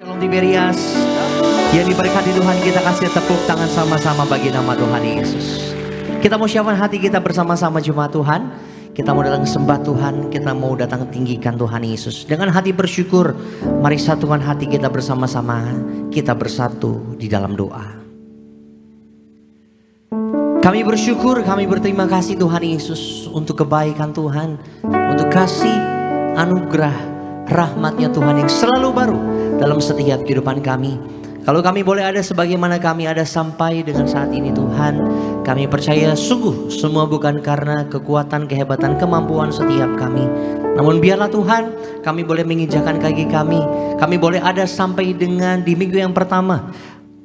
Shalom Tiberias, yang diberkati Tuhan, kita kasih tepuk tangan sama-sama bagi nama Tuhan Yesus. Kita mau siapkan hati kita bersama-sama jemaat Tuhan. Kita mau datang sembah Tuhan, kita mau datang tinggikan Tuhan Yesus. Dengan hati bersyukur, mari satukan hati kita bersama-sama. Kita bersatu di dalam doa. Kami bersyukur, kami berterima kasih Tuhan Yesus untuk kebaikan Tuhan, untuk kasih anugerah rahmatnya Tuhan yang selalu baru dalam setiap kehidupan kami. Kalau kami boleh ada sebagaimana kami ada sampai dengan saat ini Tuhan, kami percaya sungguh semua bukan karena kekuatan, kehebatan, kemampuan setiap kami. Namun biarlah Tuhan, kami boleh menginjakkan kaki kami. Kami boleh ada sampai dengan di minggu yang pertama,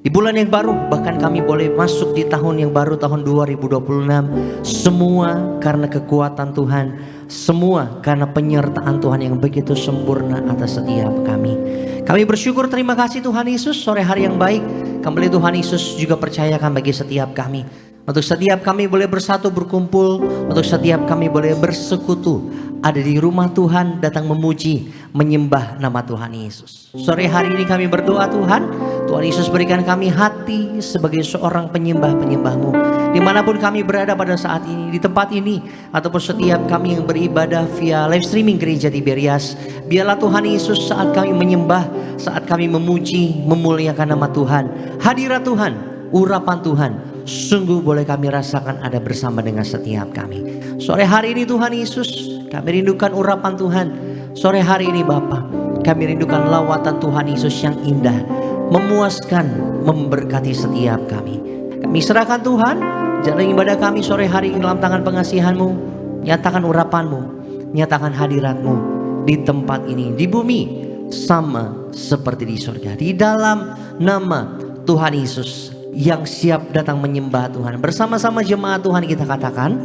di bulan yang baru, bahkan kami boleh masuk di tahun yang baru, tahun 2026. Semua karena kekuatan Tuhan, semua karena penyertaan Tuhan yang begitu sempurna atas setiap kami. Kami bersyukur, terima kasih Tuhan Yesus, sore hari yang baik kembali Tuhan Yesus juga percayakan bagi setiap kami. Untuk setiap kami boleh bersatu berkumpul, untuk setiap kami boleh bersekutu, ada di rumah Tuhan, datang memuji, menyembah nama Tuhan Yesus. Sore hari ini kami berdoa Tuhan, Tuhan Yesus berikan kami hati sebagai seorang penyembah-penyembah-Mu. Dimanapun kami berada pada saat ini, di tempat ini, ataupun setiap kami yang beribadah via live streaming Gereja Tiberias, biarlah Tuhan Yesus saat kami menyembah, saat kami memuji, memuliakan nama Tuhan, hadirat Tuhan, urapan Tuhan, sungguh boleh kami rasakan ada bersama dengan setiap kami. Sore hari ini Tuhan Yesus, kami rindukan urapan Tuhan. Sore hari ini Bapa, kami rindukan lawatan Tuhan Yesus yang indah, memuaskan, memberkati setiap kami. Kami serahkan Tuhan, jalan ibadah kami sore hari ini dalam tangan pengasihan-Mu. Nyatakan urapan-Mu, nyatakan hadirat-Mu di tempat ini, di bumi, sama seperti di surga. Di dalam nama Tuhan Yesus yang siap datang menyembah Tuhan. Bersama-sama jemaat Tuhan kita katakan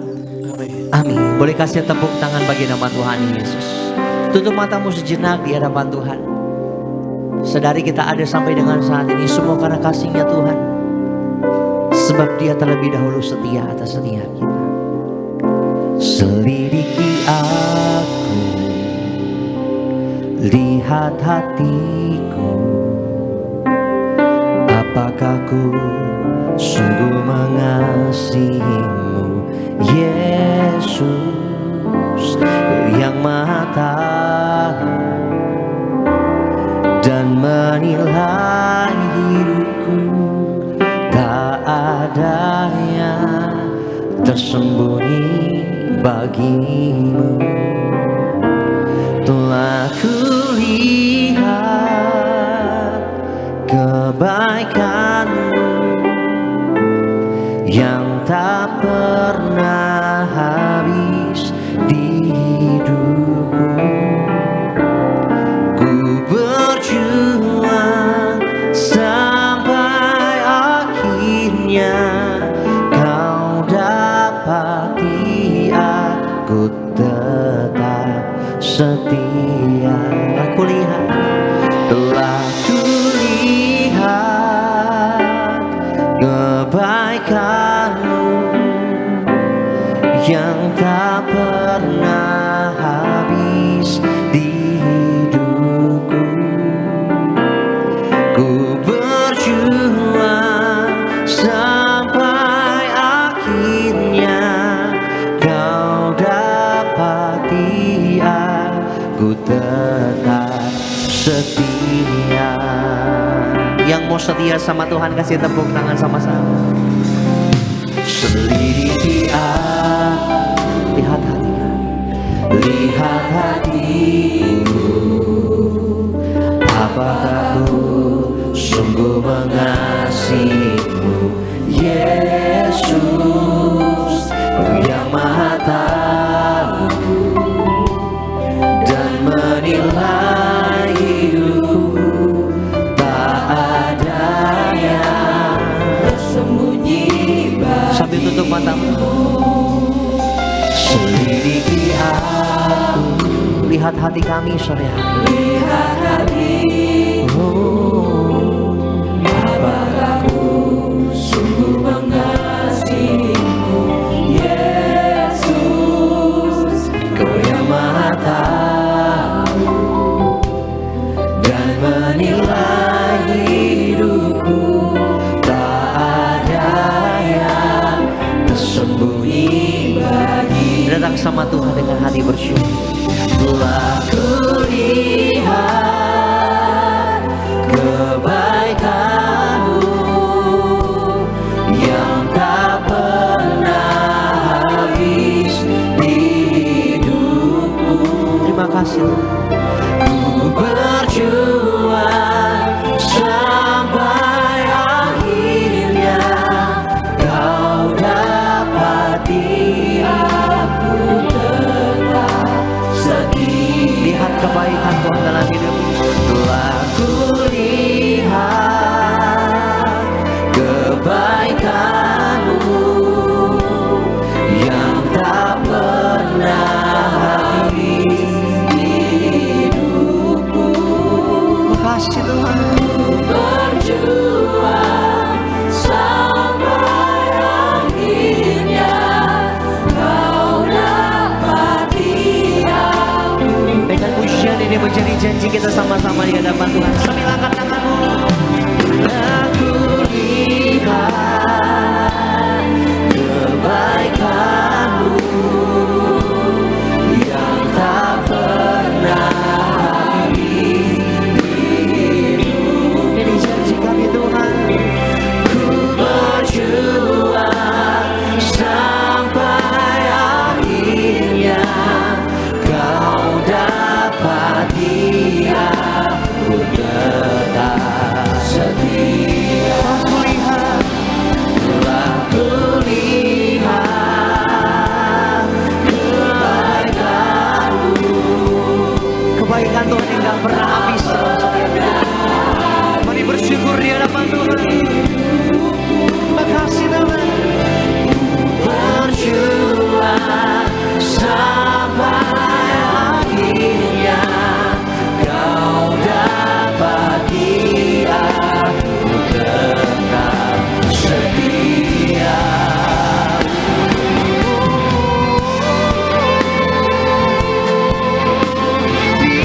amin. Boleh kasih tepuk tangan bagi nama Tuhan Yesus. Tutup matamu sejenak di hadapan Tuhan. Sadari kita ada sampai dengan saat ini semua karena kasih-Nya Tuhan. Sebab Dia terlebih dahulu setia atas setiap kita. Selidiki aku, lihat hatiku, apakah ku sungguh mengasihi-Mu, Yesus yang Maha Tahu dan menilai hidupku. Tak ada yang tersembunyi bagi-Mu. Telah kulihat kebaikan-Mu yang tak pernah habis di hidupku. Ku berjuang sampai akhirnya Kau dapati aku tetap setia. Aku lihat, telah kulihat kebaikan-Mu yang tak pernah habis di hidupku. Ku berjuang sampai akhirnya Kau dapati aku tetap setia. Yang mau setia sama Tuhan kasih tepuk tangan sama-sama. Selidiki aku, lihat hatiku, lihat hatiku, apakah ku sungguh mengasihi-Mu, Yesus yang Maha Tahu dan menilai hidupku. Tak ada yang tersembunyi bagi-Mu. Sambil tutup matamu, selidiki aku, lihat hati kami sore hari. Lihat hatiku, apakah ku sungguh mengasihi-Mu, Yesus, Kau yang Maha Tahu dan menilai sama Tuhan dengan hati bersyukur. Telah kulihat kebaikan-Mu yang tak pernah habis di hidupku. Terima kasih. Ku berjuang sampai akhirnya Kau dapati aku tetap setia. Lihat kebaikan Tuhan dalam hidup. Telah kulihat kebaikan-Mu yang tak pernah habis di hidupku. Makasih Tuhan. Berjuang sampai akhirnya Kau dapati aku. Dengan pujian ini menjadi janji kita sama-sama di hadapan Tuhan. Sambil angkat tanganmu. Aku lihat kebaikan-Mu yang tak pernah habis di hidup. Ini janji kami Tuhan. Ku berjuang sampai akhirnya Kau dapati aku tetap setia. Aku lihat, telah kulihat kebaikan-Mu. Kebaikan Tuhan yang gak pernah habis dalam setiap hidup. Mari bersyukur di hadapan Tuhan. Makasih Tuhan. Berjuang sampai akhirnya Kau dapati aku tetap setia. Di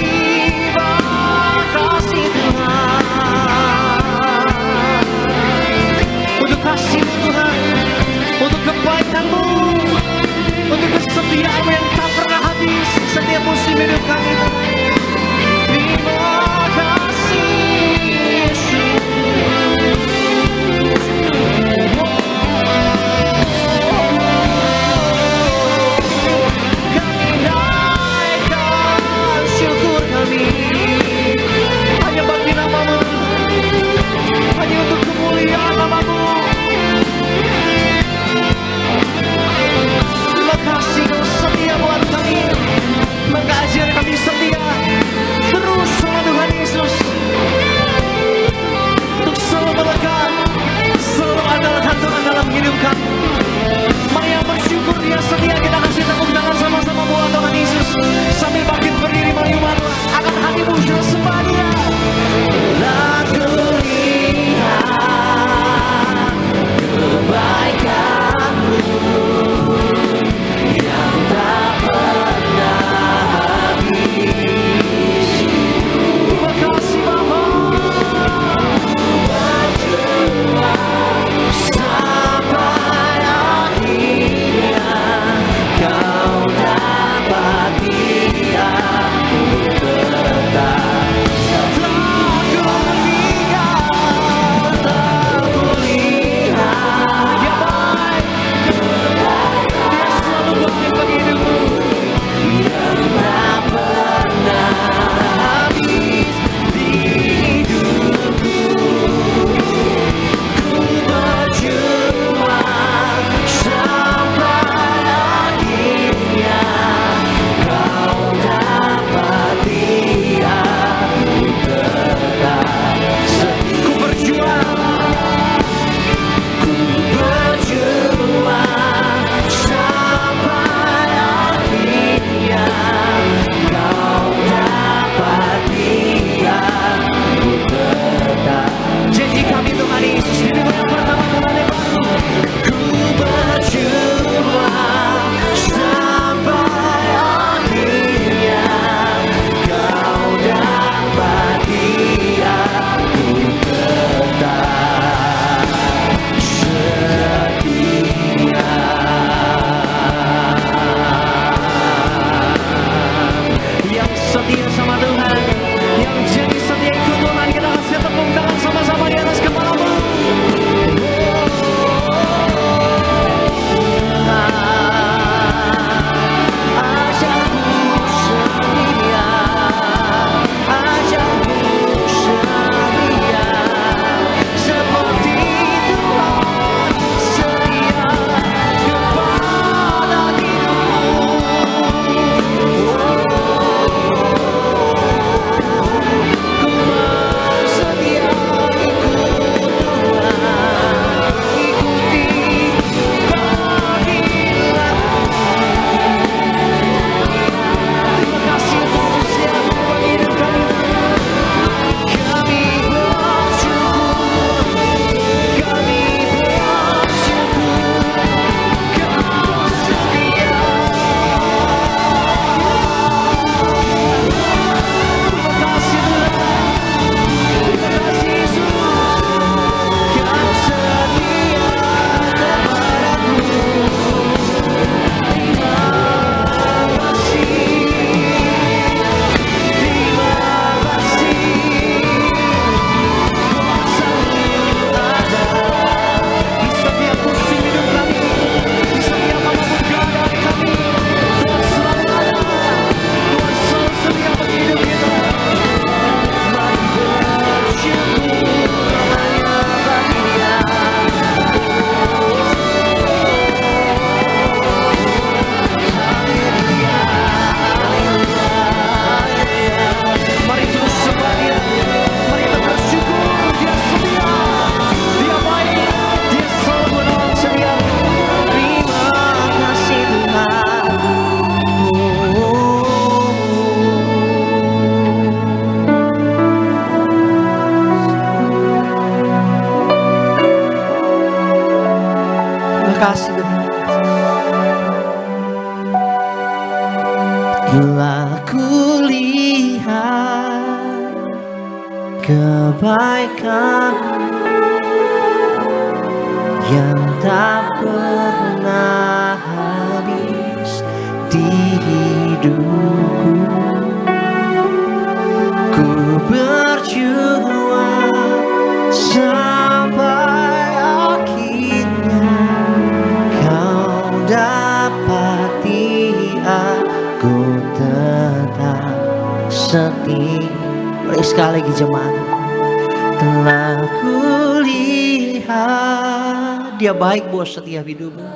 Telah kulihat kebaikan yang tak pernah habis di hidupku. Ku berjuang sampai akhirnya kau dapati aku tetap setia. Boleh sekali lagi jemaat. Telah kulihat Dia baik buat setiap hidupmu.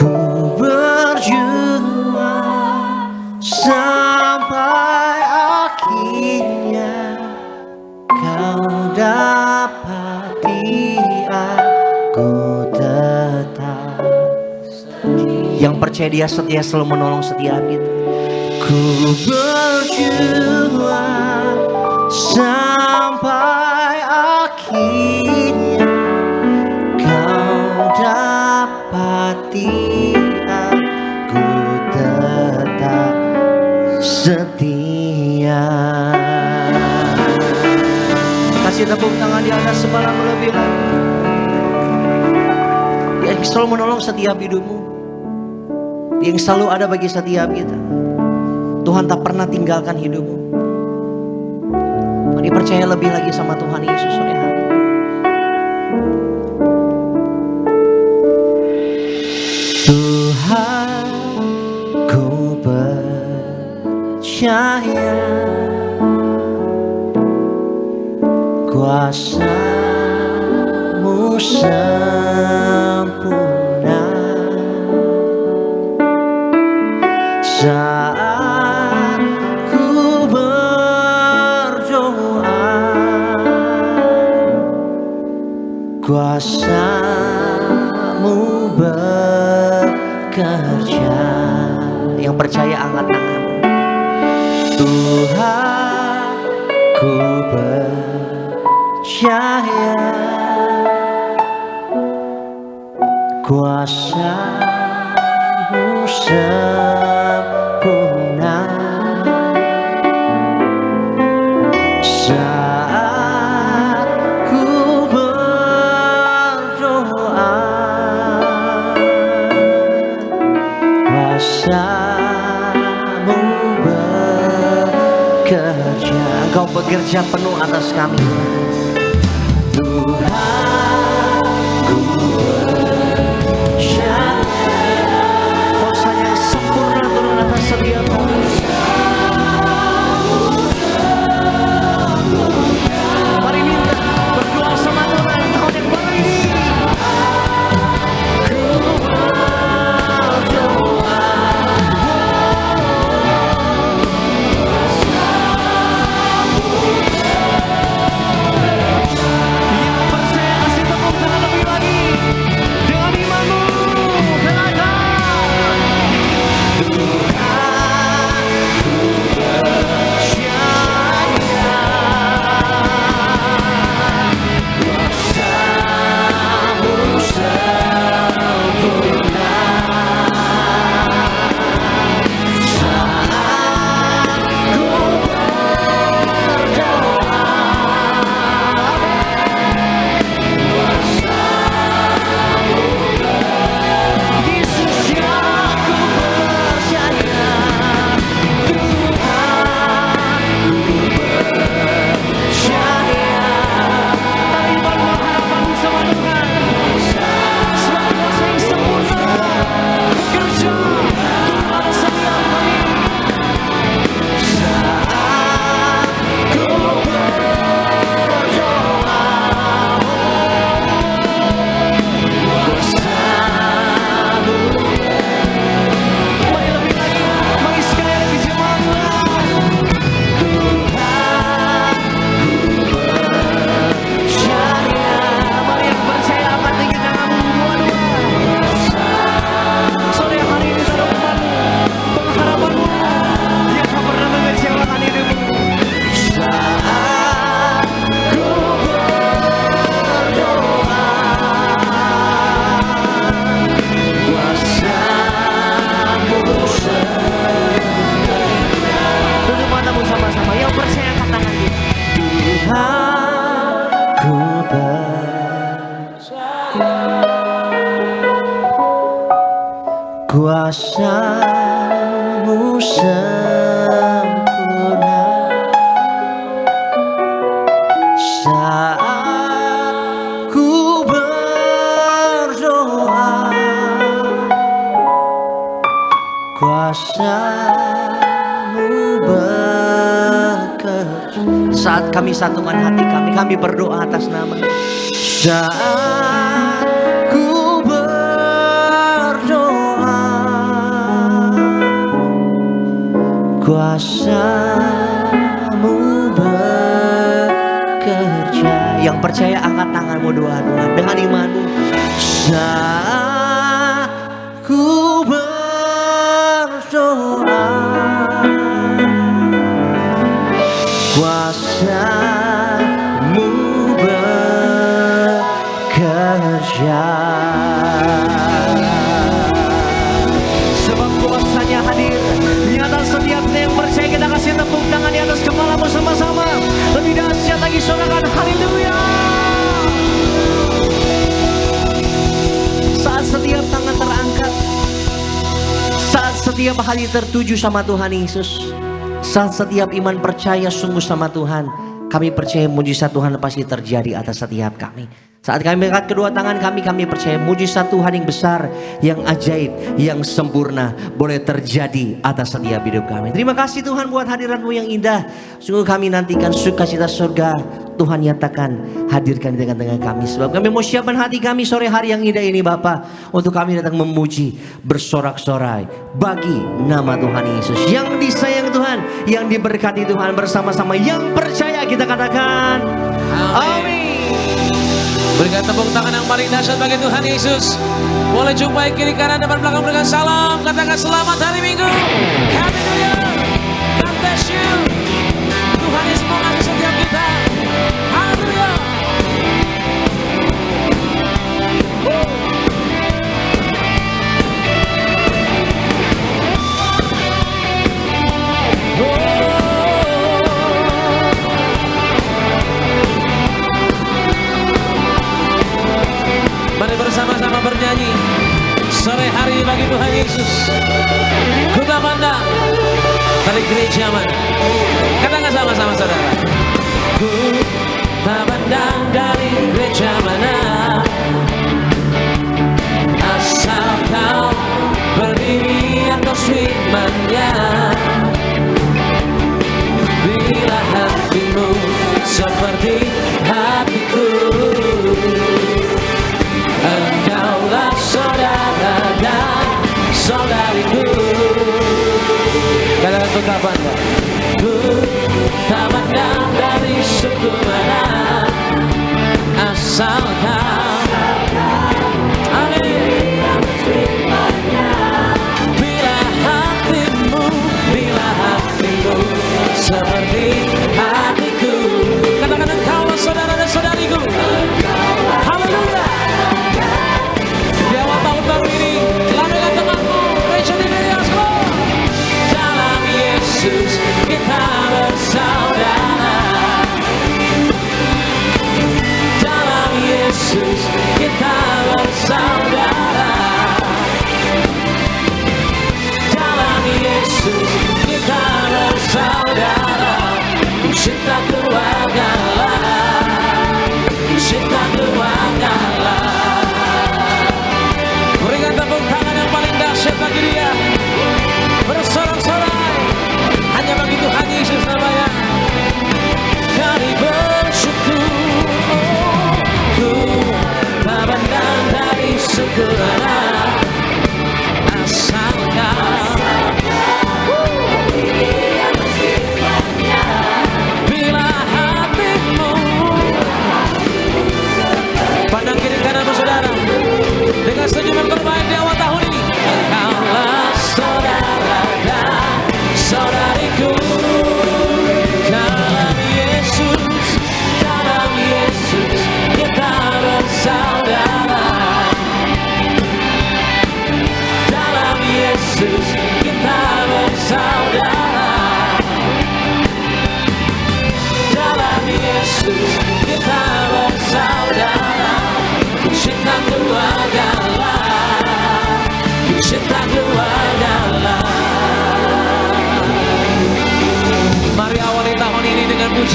Ku berjuang sampai akhirnya kau dapati aku tetap setia. Yang percaya Dia setia selalu menolong setiap kita. Ku berjuang sampai akhirnya kau dapati aku tetap setia. Kasih tepuk tangan di atas sebarang lebih lagi. Dia yang selalu menolong setiap hidupmu. Dia yang selalu ada bagi setiap kita. Tuhan tak pernah tinggalkan hidupmu. Mari percaya lebih lagi sama Tuhan Yesus sore hari. Tuhan, ku percaya kuasa-Mu sempurna saat ku berdoa. Kuasa-Mu bekerja. Yang percaya angkat tangan. Tuhan, ku percaya kuasa-Mu sempurna saat ku berdoa. Kuasa-Mu bekerja. Engkau bekerja penuh atas kami. Tuhan, ku percaya kuasa-Nya yang sempurna turun atas setiap kami. Mari minta berdoa sama Tuhan tahun yang baru ini. Ku berdoa. Yang percaya kasih tepuk tangan lebih lagi. Kuasa-Mu sempurna saat ku berdoa. Kuasa-Mu bekerja. Saat kami satukan hati kami berdoa atas nama. Saat ku berdoa, Kuasa-Mu bekerja. Yang percaya angkat tanganmu doa-doa dengan imanmu. Saat ku berdoa, Kuasa-Mu bekerja. Sebab kuasa-Nya hadir di atas setiap yang percaya. Kita kasih tepuk tangan di atas kepalamu sama-sama. Lebih dahsyat lagi, sorakan haleluya. Saat setiap tangan terangkat, saat setiap hati tertuju sama Tuhan Yesus, saat setiap iman percaya sungguh sama Tuhan, kami percaya mujizat Tuhan pasti terjadi atas setiap kami. Saat kami angkat kedua tangan kami percaya mujizat Tuhan yang besar, yang ajaib, yang sempurna boleh terjadi atas setiap hidup kami. Terima kasih Tuhan buat hadirat-Mu yang indah. Sungguh kami nantikan sukacita surga Tuhan nyatakan, hadirkan di tengah-tengah kami. Sebab kami mau siapkan hati kami sore hari yang indah ini Bapa, untuk kami datang memuji, bersorak-sorai bagi nama Tuhan Yesus. Yang disayang Tuhan, yang diberkati Tuhan, bersama-sama yang percaya kita katakan amin. Berikan tepuk tangan yang paling dahsyat bagi Tuhan Yesus. Boleh jumpai kiri kanan depan belakang, berikan salam, katakan selamat hari Minggu. Happy New Year. God bless you. Tuhan Yesus mengasihi setiap kita. Haleluya. Mari bersama-sama bernyanyi sore hari bagi Tuhan Yesus. Ku tak pandang dari gereja mana. Katakan sama-sama saudara. Ku tak pandang dari gereja mana, asal kau berdiri atas firman-Nya. Bila hatimu seperti hatiku, engkaulah saudara dan saudariku. Katakan ku tak pandang. Ku tak pandang dari suku mana, asal kau. Amin. Bila hatimu seperti hatiku. Katakan engkaulah saudara dan saudariku. Haleluya. Di awal tahun baru ini, lambaikan tanganmu, gereja di Meriasco. Dalam Yesus kita bersaudara.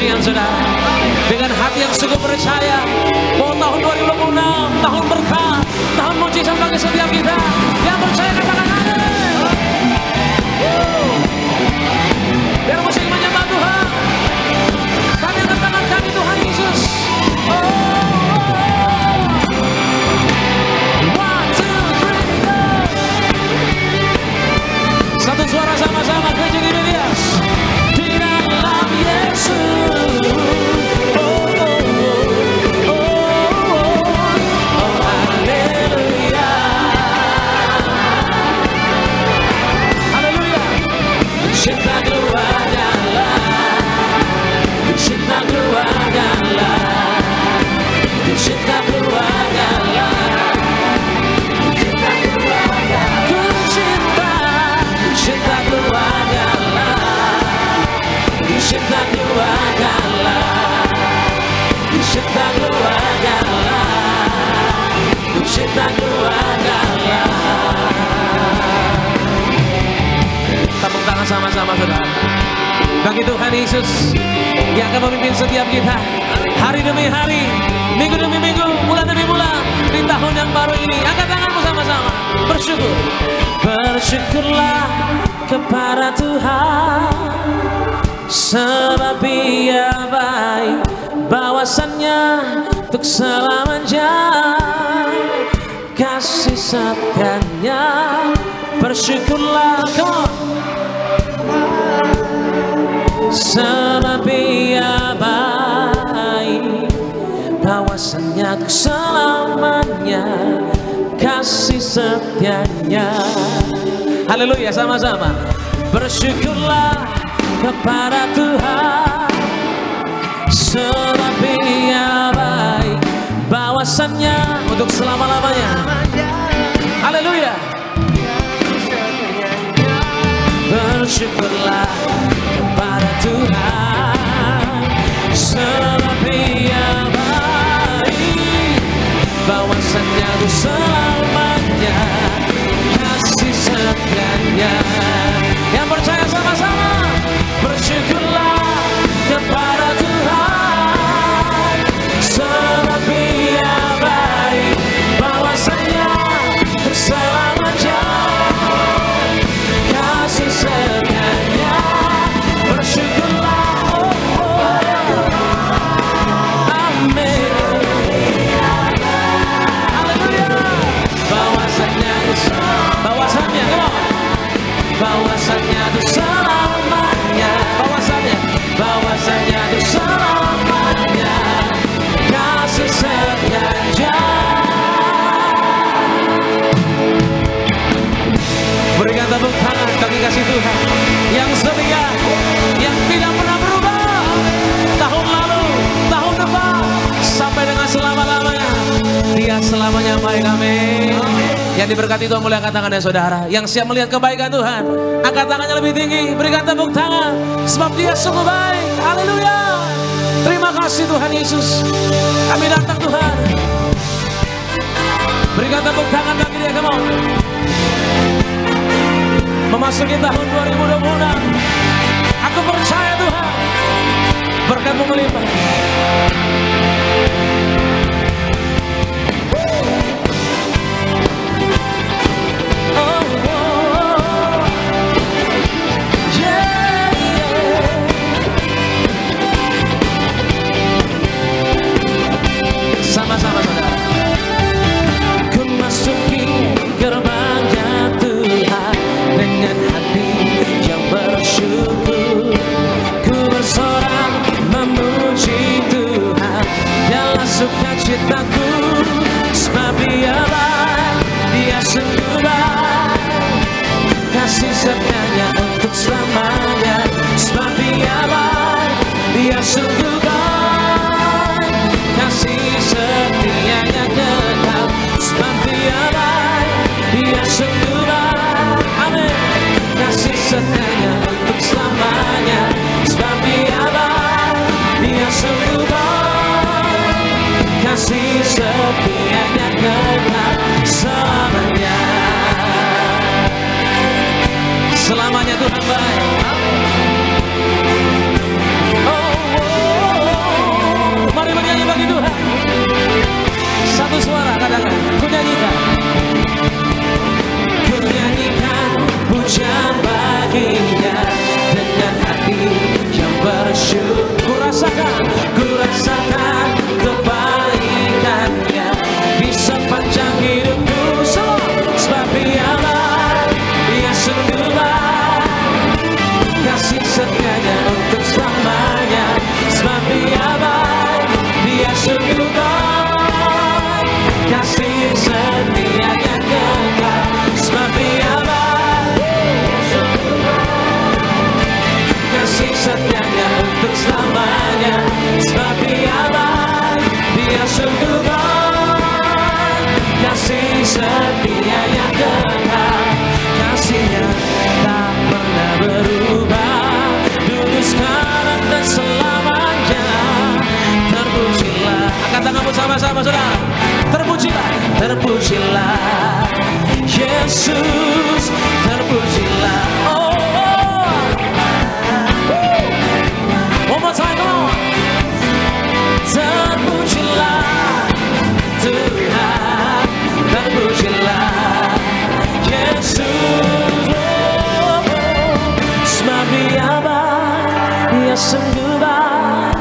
kesaksian saudara. Dengan hati yang sungguh percaya bahwa tahun 2026 tahun berkah, tahun mujizat bagi setiap kita. Yang percaya katakan amin. Biar musik menyembah Tuhan, kami angkat tangan kami Tuhan Yesus. One, two, three, go. Satu suara sama-sama gereja Gibelias. Di dalam Yesus. Cinta keluarga. Tepuk tangan sama-sama saudara. Bagi Tuhan Yesus yang akan memimpin setiap kita hari demi hari, minggu demi minggu, bulan demi bulan di tahun yang baru ini. Angkat tanganmu sama-sama, bersyukur. Bersyukurlah kepada Tuhan, sebab Ia baik, bahwasannya untuk selamanya kasih setianya. Bersyukurlah kau, sebab Ia baik, bahwasannya untuk selamanya kasih setianya. Haleluya, sama-sama. Bersyukurlah kepada Tuhan, sebab Ia baik, bahwasannya untuk selama-lamanya. Haleluya. Bersyukurlah kepada Tuhan, sebab Ia baik, bahwasannya untuk selamanya kasih setianya. Yang percaya sama-sama, bersyukurlah kepada Tuhan, sebab Ia baik, bahwasannya untuk selamanya kasih setianya. Bersyukurlah, amin. Haleluya. Bahwasannya come on. Bahwasannya itu selamanya. Bahwasannya itu selamanya kasih setianya. Berikan tepuk tangan bagi kasih Tuhan yang setia, yang tidak pernah berubah. Tahun lalu, tahun depan, sampai dengan selama-lamanya. Dia selamanya baik, amin. Yang diberkati Tuhan, mulai angkat tangannya saudara. Yang siap melihat kebaikan Tuhan, angkat tangannya lebih tinggi. Berikan tepuk tangan, sebab Dia sungguh baik. Haleluya. Terima kasih Tuhan Yesus. Kami datang Tuhan. Berikan tepuk tangan bagi Dia, come on. Memasuki tahun 2026, aku percaya Tuhan, berkat-Mu melimpah. Sama-sama saudara. Ku masuki gerbangnya Tuhan dengan hati yang bersyukur. Ku bersorak memuji rasakan kebaikannya di sepanjang hidupku semua. Sebab Dia baik, Dia sungguh baik, kasih setianya untuk selamanya. Sebab Dia baik, Dia sungguh baik, kasih setianya kekal. Sebab Dia baik, kasih setianya untuk selamanya. Sebab Dia baik, Dia sungguh baik, kasih setianya kekal. Kasih-Nya tak pernah berubah, dulu, sekarang, dan selamanya. Terpujilah, angkat tanganmu sama-sama saudara. Terpujilah, terpujilah Yesus, terpujilah. One more time, come on. Terpujilah Tuhan, terpujilah Yesus. Sebab Dia baik, Dia sungguh baik,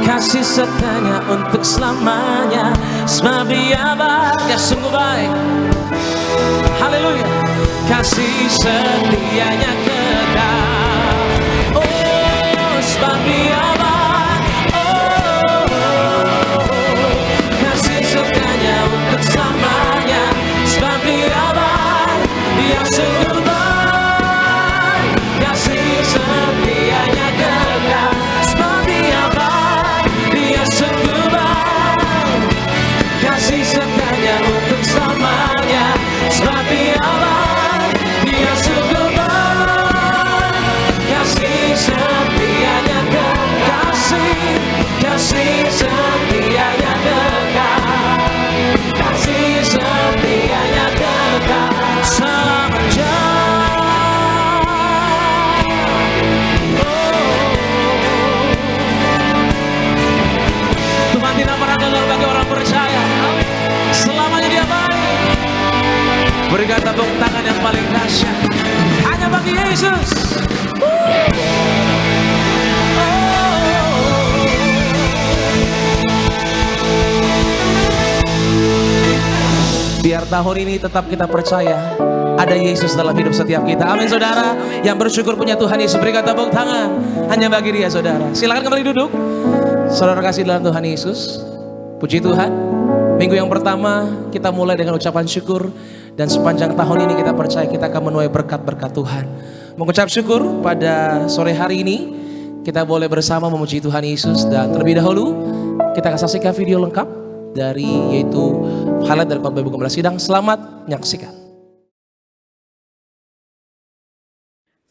kasih setianya untuk selamanya. Sebab Dia baik, Dia sungguh baik, haleluya, kasih setianya kekal. Oh, sebab Dia baik, kasih setianya untuk selamanya. Sebab Dia baik, Dia sungguh baik, kasih setianya kekal. Sebab Dia baik, Dia sungguh baik, kasih setianya untuk selamanya. Sebab Dia baik, Dia sungguh baik, kasih setianya kekal. Kasih setianya kekal, kasih setianya kekal selamanya. Tuhan tidak pernah gagal bagi orang percaya. Selamanya Dia baik. Berikan tepuk tangan yang paling dahsyat hanya bagi Yesus. Biar tahun ini tetap kita percaya ada Yesus dalam hidup setiap kita. Amin saudara. Yang bersyukur punya Tuhan Yesus, berikan tepuk tangan hanya bagi Dia saudara. Silakan kembali duduk. Saudara kasih dalam Tuhan Yesus. Puji Tuhan. Minggu yang pertama kita mulai dengan ucapan syukur. Dan sepanjang tahun ini kita percaya kita akan menuai berkat-berkat Tuhan. Mengucap syukur pada sore hari ini kita boleh bersama memuji Tuhan Yesus. Dan terlebih dahulu kita akan saksikan video lengkap dari yaitu highlight dari khotbah Ibu Gembala Sidang. Selamat menyaksikan.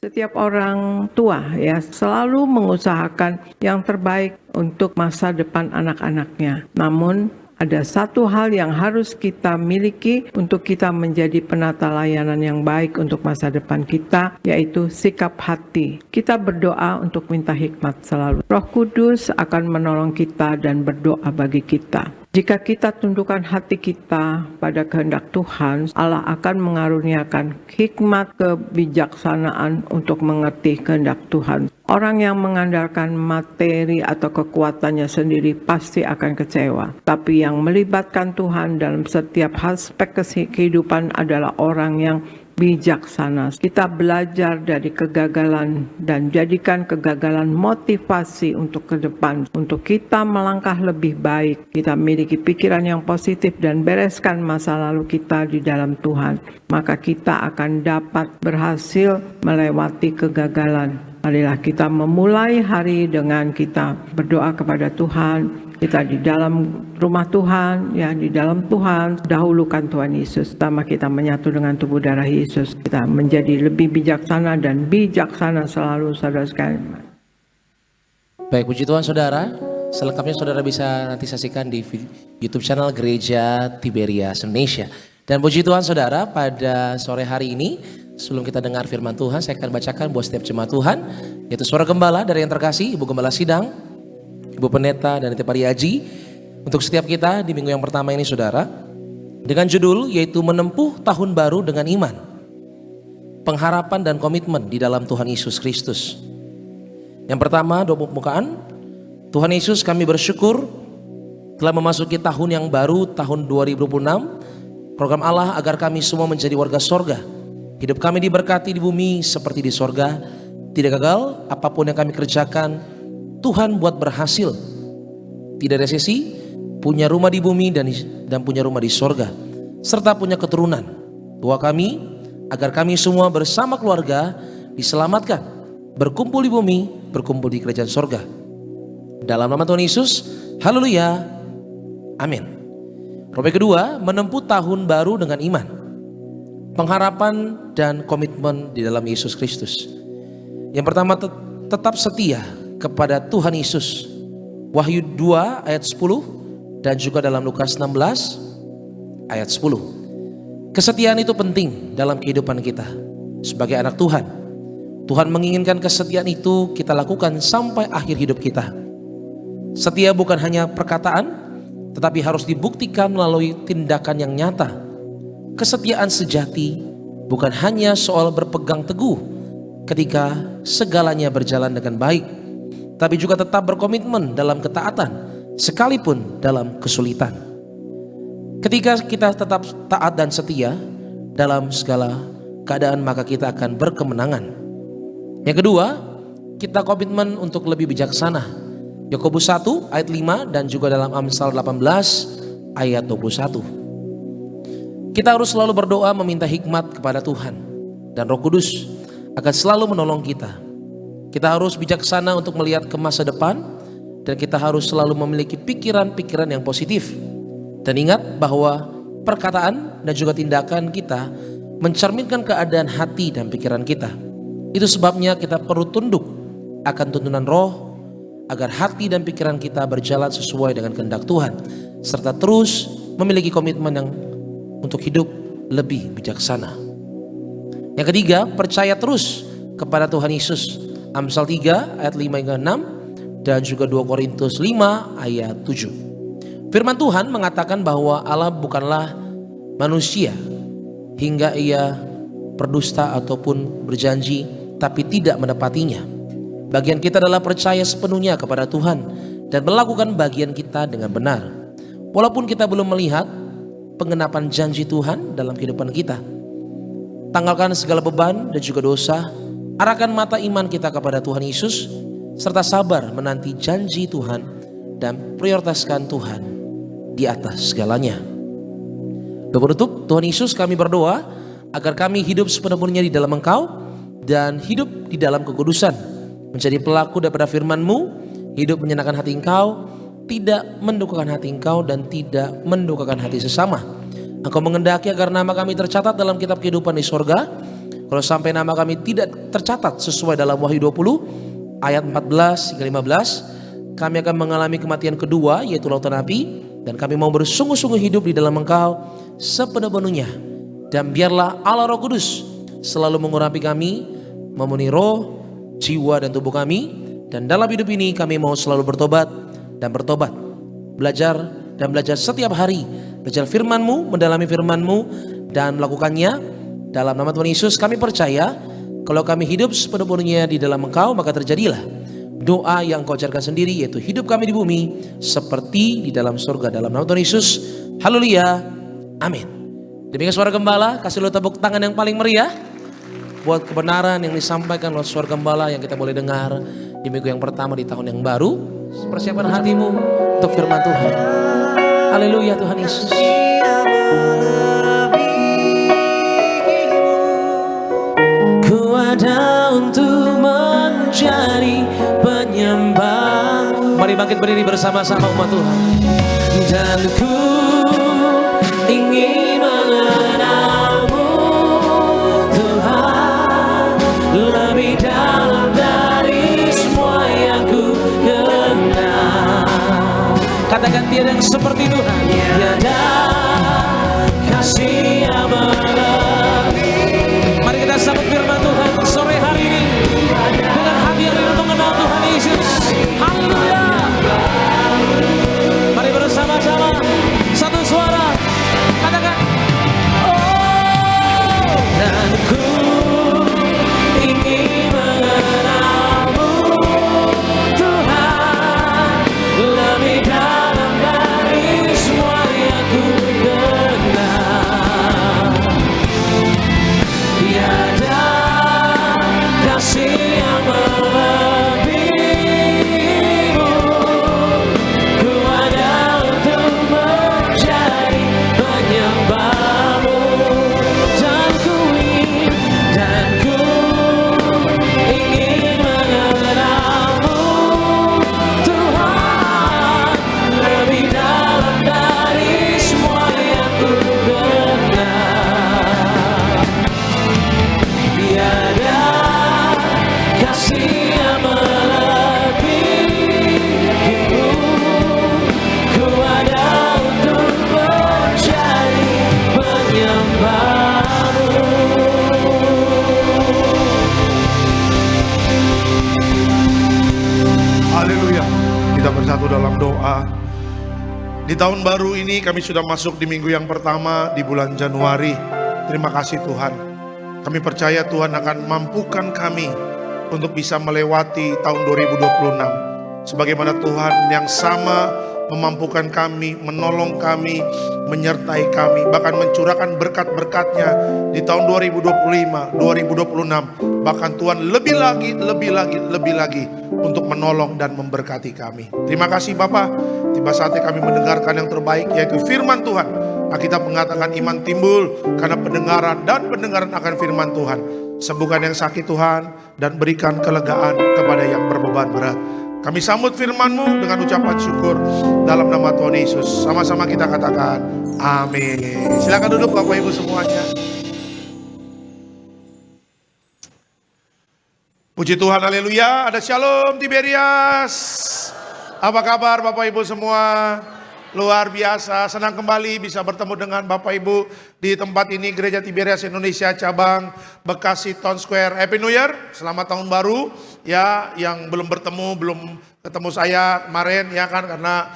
Setiap orang tua ya selalu mengusahakan yang terbaik untuk masa depan anak-anaknya. Namun ada satu hal yang harus kita miliki untuk kita menjadi penata layanan yang baik untuk masa depan kita, yaitu sikap hati. Kita berdoa untuk minta hikmat selalu. Roh Kudus akan menolong kita dan berdoa bagi kita. Jika kita tundukkan hati kita pada kehendak Tuhan, Allah akan mengaruniakan hikmat kebijaksanaan untuk mengerti kehendak Tuhan. Orang yang mengandalkan materi atau kekuatannya sendiri pasti akan kecewa. Tapi yang melibatkan Tuhan dalam setiap aspek kehidupan adalah orang yang bijaksana. Kita belajar dari kegagalan dan jadikan kegagalan motivasi untuk ke depan. Untuk kita melangkah lebih baik, kita miliki pikiran yang positif dan bereskan masa lalu kita di dalam Tuhan. Maka kita akan dapat berhasil melewati kegagalan. Marilah kita memulai hari dengan kita berdoa kepada Tuhan. Kita di dalam rumah Tuhan, ya di dalam Tuhan, dahulukan Tuhan Yesus. Pertama kita menyatu dengan tubuh darah Yesus. Kita menjadi lebih bijaksana dan bijaksana selalu, saudara sekalian. Baik, puji Tuhan saudara. Selengkapnya saudara bisa nanti saksikan di YouTube channel Gereja Tiberias Indonesia. Dan puji Tuhan saudara, pada sore hari ini sebelum kita dengar firman Tuhan, saya akan bacakan buat setiap jemaat Tuhan, yaitu suara gembala dari yang terkasih, Ibu Gembala Sidang, Ibu Pendeta dan Ibu Pariaji, untuk setiap kita di minggu yang pertama ini saudara, dengan judul yaitu menempuh tahun baru dengan iman, pengharapan dan komitmen di dalam Tuhan Yesus Kristus. Yang pertama, doa pembukaan Tuhan Yesus, kami bersyukur telah memasuki tahun yang baru, tahun 2026. Program Allah agar kami semua menjadi warga sorga. Hidup kami diberkati di bumi seperti di sorga. Tidak gagal, apapun yang kami kerjakan Tuhan buat berhasil. Tidak resesi, punya rumah di bumi dan punya rumah di sorga, serta punya keturunan. Doa kami agar kami semua bersama keluarga diselamatkan, berkumpul di bumi, berkumpul di kerajaan sorga. Dalam nama Tuhan Yesus, haleluya, amin. Topik kedua, menempuh tahun baru dengan iman, pengharapan dan komitmen di dalam Yesus Kristus. Yang pertama, tetap setia kepada Tuhan Yesus. Wahyu 2 ayat 10 dan juga dalam Lukas 16 ayat 10. Kesetiaan itu penting dalam kehidupan kita sebagai anak Tuhan. Tuhan menginginkan kesetiaan itu kita lakukan sampai akhir hidup kita. Setia bukan hanya perkataan, tetapi harus dibuktikan melalui tindakan yang nyata. Kesetiaan sejati bukan hanya soal berpegang teguh ketika segalanya berjalan dengan baik, tapi juga tetap berkomitmen dalam ketaatan sekalipun dalam kesulitan. Ketika kita tetap taat dan setia dalam segala keadaan, maka kita akan berkemenangan. Yang kedua, kita komitmen untuk lebih bijaksana. Yakobus 1 ayat 5 dan juga dalam Amsal 18 ayat 21. Kita harus selalu berdoa meminta hikmat kepada Tuhan, dan Roh Kudus akan selalu menolong kita. Kita harus bijaksana untuk melihat ke masa depan, dan kita harus selalu memiliki pikiran-pikiran yang positif. Dan ingat bahwa perkataan dan juga tindakan kita mencerminkan keadaan hati dan pikiran kita. Itu sebabnya kita perlu tunduk akan tuntunan Roh agar hati dan pikiran kita berjalan sesuai dengan kehendak Tuhan, serta terus memiliki komitmen yang untuk hidup lebih bijaksana. Yang ketiga, percaya terus kepada Tuhan Yesus. Amsal 3 ayat 5 hingga 6 dan juga 2 Korintus 5 ayat 7. Firman Tuhan mengatakan bahwa Allah bukanlah manusia hingga ia berdusta ataupun berjanji tapi tidak menepatinya. Bagian kita adalah percaya sepenuhnya kepada Tuhan dan melakukan bagian kita dengan benar. Walaupun kita belum melihat penggenapan janji Tuhan dalam kehidupan kita. Tanggalkan segala beban dan juga dosa. Arahkan mata iman kita kepada Tuhan Yesus, serta sabar menanti janji Tuhan dan prioritaskan Tuhan di atas segalanya. Penutup, Tuhan Yesus, kami berdoa agar kami hidup sepenuhnya di dalam Engkau dan hidup di dalam kekudusan. Menjadi pelaku daripada firman-Mu, hidup menyenangkan hati Engkau, tidak mendukakan hati Engkau dan tidak mendukakan hati sesama. Engkau mengendaki agar nama kami tercatat dalam kitab kehidupan di sorga. Kalau sampai nama kami tidak tercatat sesuai dalam Wahyu 20 ayat 14 hingga 15, kami akan mengalami kematian kedua, yaitu lautan api. Dan kami mau bersungguh-sungguh hidup di dalam Engkau sepenuh-penuhnya. Dan biarlah Allah Roh Kudus selalu mengurapi kami, memenuhi roh, jiwa dan tubuh kami. Dan dalam hidup ini kami mau selalu bertobat dan bertobat, belajar dan belajar setiap hari, belajar firman-Mu, mendalami firman-Mu dan melakukannya. Dalam nama Tuhan Yesus kami percaya kalau kami hidup sepenuhnya di dalam Engkau, maka terjadilah doa yang Engkau ajarkan sendiri, yaitu hidup kami di bumi seperti di dalam surga. Dalam nama Tuhan Yesus, haleluya, amin. Demikian suara gembala, kasih lo tepuk tangan yang paling meriah buat kebenaran yang disampaikan oleh suara gembala yang kita boleh dengar di minggu yang pertama di tahun yang baru. Persiapkan hatimu untuk firman Tuhan. Haleluya Tuhan Yesus. Ku ada untuk menjadi penyembah. Mari bangkit berdiri bersama-sama umat Tuhan. Dan ku ingin mengenalmu Tuhan, lebih dalam dari semua yang ku kenal. Katakan tiada yang seperti Tuhan, tiada kasih yang melebihi. Mari kita sambut firman Tuhan sore hari ini dengan hati yang rindu mengenal Tuhan Yesus. Haleluya. Mari bersama-sama satu suara katakan, oh, dan ku ingin mengenalmu Tuhan, kita bersatu dalam doa. Di tahun baru ini kami sudah masuk di minggu yang pertama di bulan Januari. Terima kasih Tuhan. Kami percaya Tuhan akan mampukan kami untuk bisa melewati tahun 2026. Sebagaimana Tuhan yang sama memampukan kami, menolong kami, menyertai kami, bahkan mencurahkan berkat-berkatnya di tahun 2025, 2026. Bahkan Tuhan lebih lagi untuk menolong dan memberkati kami. Terima kasih Bapa. Tiba saatnya kami mendengarkan yang terbaik, yaitu firman Tuhan. Alkitab mengatakan iman timbul karena pendengaran, dan pendengaran akan firman Tuhan. Sembuhkan yang sakit Tuhan, dan berikan kelegaan kepada yang berbeban berat. Kami sambut firman-Mu dengan ucapan syukur dalam nama Tuhan Yesus. Sama-sama kita katakan amin. Silakan duduk Bapak Ibu semuanya. Puji Tuhan, haleluya. Ada Shalom Tiberias. Apa kabar Bapak Ibu semua? Luar biasa, senang kembali bisa bertemu dengan Bapak Ibu di tempat ini, Gereja Tiberias Indonesia Cabang Bekasi Town Square. Happy New Year, selamat tahun baru. Ya, yang belum ketemu saya kemarin ya kan, karena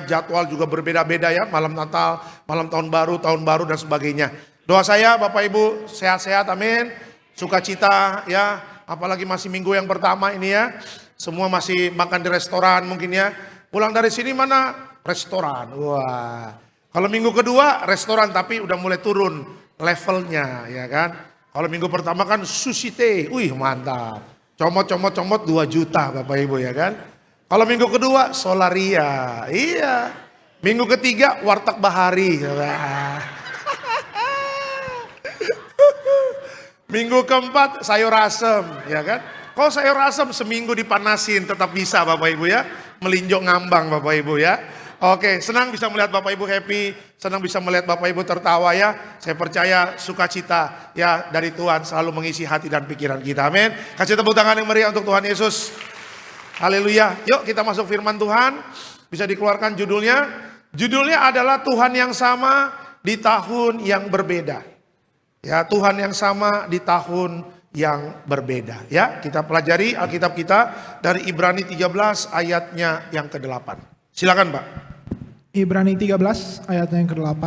jadwal juga berbeda-beda ya, malam Natal, malam tahun baru dan sebagainya. Doa saya Bapak Ibu sehat-sehat, amin. Sukacita ya, apalagi masih minggu yang pertama ini ya. Semua masih makan di restoran mungkin ya. Pulang dari sini mana? Restoran. Wah. Kalau minggu kedua restoran, tapi udah mulai turun levelnya ya kan. Kalau minggu pertama kan sushi teh. Wih, mantap. Comot 2 juta Bapak Ibu ya kan. Kalau minggu kedua Solaria. Iya. Minggu ketiga warteg bahari. Minggu keempat sayur asem ya kan. Kalau sayur asem seminggu dipanasin tetap bisa Bapak Ibu ya. Melinjok ngambang Bapak Ibu ya. Oke, senang bisa melihat Bapak Ibu happy, senang bisa melihat Bapak Ibu tertawa ya. Saya percaya sukacita ya dari Tuhan selalu mengisi hati dan pikiran kita. Amin. Kasih tepuk tangan yang meriah untuk Tuhan Yesus. Haleluya. Yuk kita masuk firman Tuhan. Bisa dikeluarkan judulnya. Judulnya adalah Tuhan yang sama di tahun yang berbeda. Ya, Tuhan yang sama di tahun yang berbeda. Ya, kita pelajari Alkitab kita dari Ibrani 13 ayatnya yang ke-8. Silakan Pak. Ibrani 13 ayatnya yang ke-8.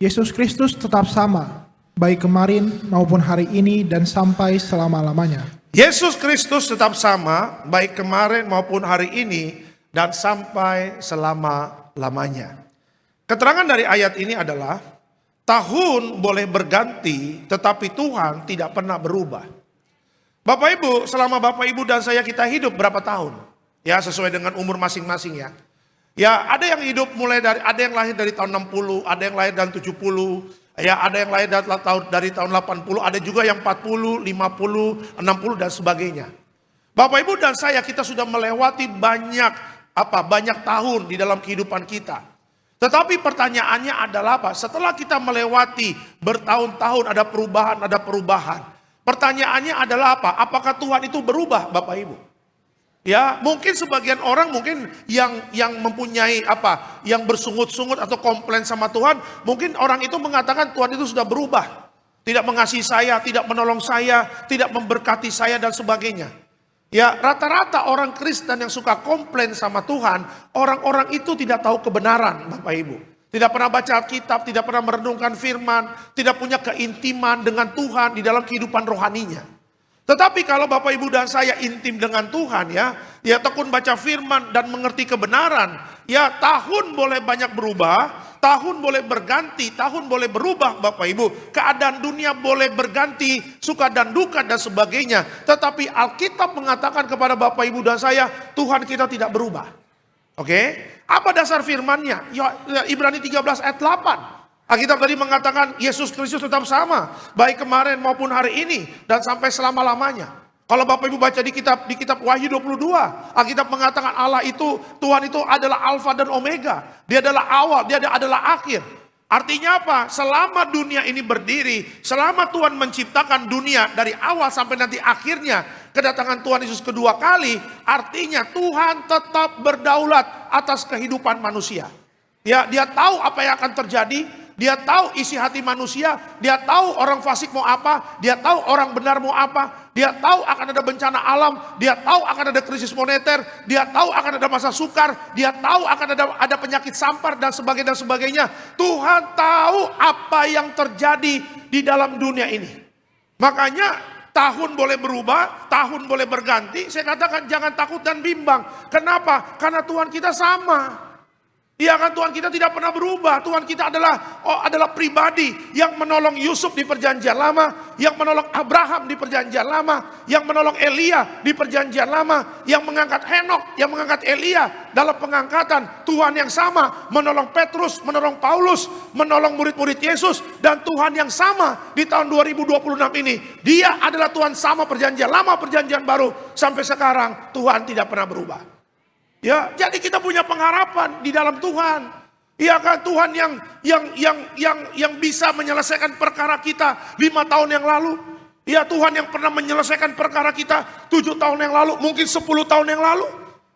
Yesus Kristus tetap sama, baik kemarin maupun hari ini dan sampai selama-lamanya. Yesus Kristus tetap sama, baik kemarin maupun hari ini dan sampai selama-lamanya. Keterangan dari ayat ini adalah tahun boleh berganti, tetapi Tuhan tidak pernah berubah. Bapak Ibu, selama Bapak Ibu dan saya kita hidup berapa tahun? Ya, sesuai dengan umur masing-masing ya. Ya, ada yang hidup ada yang lahir dari tahun 60, ada yang lahir dari 70, ya, ada yang lahir dari tahun 80, ada juga yang 40, 50, 60 dan sebagainya. Bapak Ibu dan saya kita sudah melewati banyak tahun di dalam kehidupan kita. Tetapi pertanyaannya adalah apa? Setelah kita melewati bertahun-tahun ada perubahan. Pertanyaannya adalah apa? Apakah Tuhan itu berubah Bapak Ibu? Ya, mungkin sebagian orang mungkin yang mempunyai yang bersungut-sungut atau komplain sama Tuhan, mungkin orang itu mengatakan Tuhan itu sudah berubah. Tidak mengasihi saya, tidak menolong saya, tidak memberkati saya dan sebagainya. Ya, rata-rata orang Kristen yang suka komplain sama Tuhan, orang-orang itu tidak tahu kebenaran Bapak Ibu. Tidak pernah baca Alkitab, tidak pernah merenungkan firman, tidak punya keintiman dengan Tuhan di dalam kehidupan rohaninya. Tetapi kalau Bapak Ibu dan saya intim dengan Tuhan ya tekun baca firman dan mengerti kebenaran, ya tahun boleh banyak berubah, tahun boleh berganti, tahun boleh berubah Bapak Ibu. Keadaan dunia boleh berganti, suka dan duka dan sebagainya. Tetapi Alkitab mengatakan kepada Bapak Ibu dan saya, Tuhan kita tidak berubah. Oke? Apa dasar firmannya? Ya, Ibrani 13 ayat 8. Alkitab tadi mengatakan Yesus Kristus tetap sama, baik kemarin maupun hari ini dan sampai selama-lamanya. Kalau Bapak Ibu baca di kitab Wahyu 22, Alkitab mengatakan Allah itu, Tuhan itu adalah Alfa dan Omega. Dia adalah awal, dia adalah akhir. Artinya apa? Selama dunia ini berdiri, selama Tuhan menciptakan dunia dari awal sampai nanti akhirnya kedatangan Tuhan Yesus kedua kali, artinya Tuhan tetap berdaulat atas kehidupan manusia. Ya, dia tahu apa yang akan terjadi. Dia tahu isi hati manusia, dia tahu orang fasik mau apa, dia tahu orang benar mau apa, dia tahu akan ada bencana alam, dia tahu akan ada krisis moneter, dia tahu akan ada masa sukar, dia tahu akan ada penyakit sampar dan sebagainya. Tuhan tahu apa yang terjadi di dalam dunia ini. Makanya tahun boleh berubah, tahun boleh berganti. Saya katakan jangan takut dan bimbang. Kenapa? Karena Tuhan kita sama. Iya kan, Tuhan kita tidak pernah berubah. Tuhan kita adalah pribadi yang menolong Yusuf di perjanjian lama, yang menolong Abraham di perjanjian lama, yang menolong Elia di perjanjian lama, yang mengangkat Henok, yang mengangkat Elia dalam pengangkatan. Tuhan yang sama menolong Petrus, menolong Paulus, menolong murid-murid Yesus. Dan Tuhan yang sama di tahun 2026 ini, dia adalah Tuhan sama perjanjian lama, perjanjian baru. Sampai sekarang Tuhan tidak pernah berubah. Ya, jadi kita punya pengharapan di dalam Tuhan. Iya kan, Tuhan yang bisa menyelesaikan perkara kita 5 tahun yang lalu. Ya, Tuhan yang pernah menyelesaikan perkara kita 7 tahun yang lalu, mungkin 10 tahun yang lalu.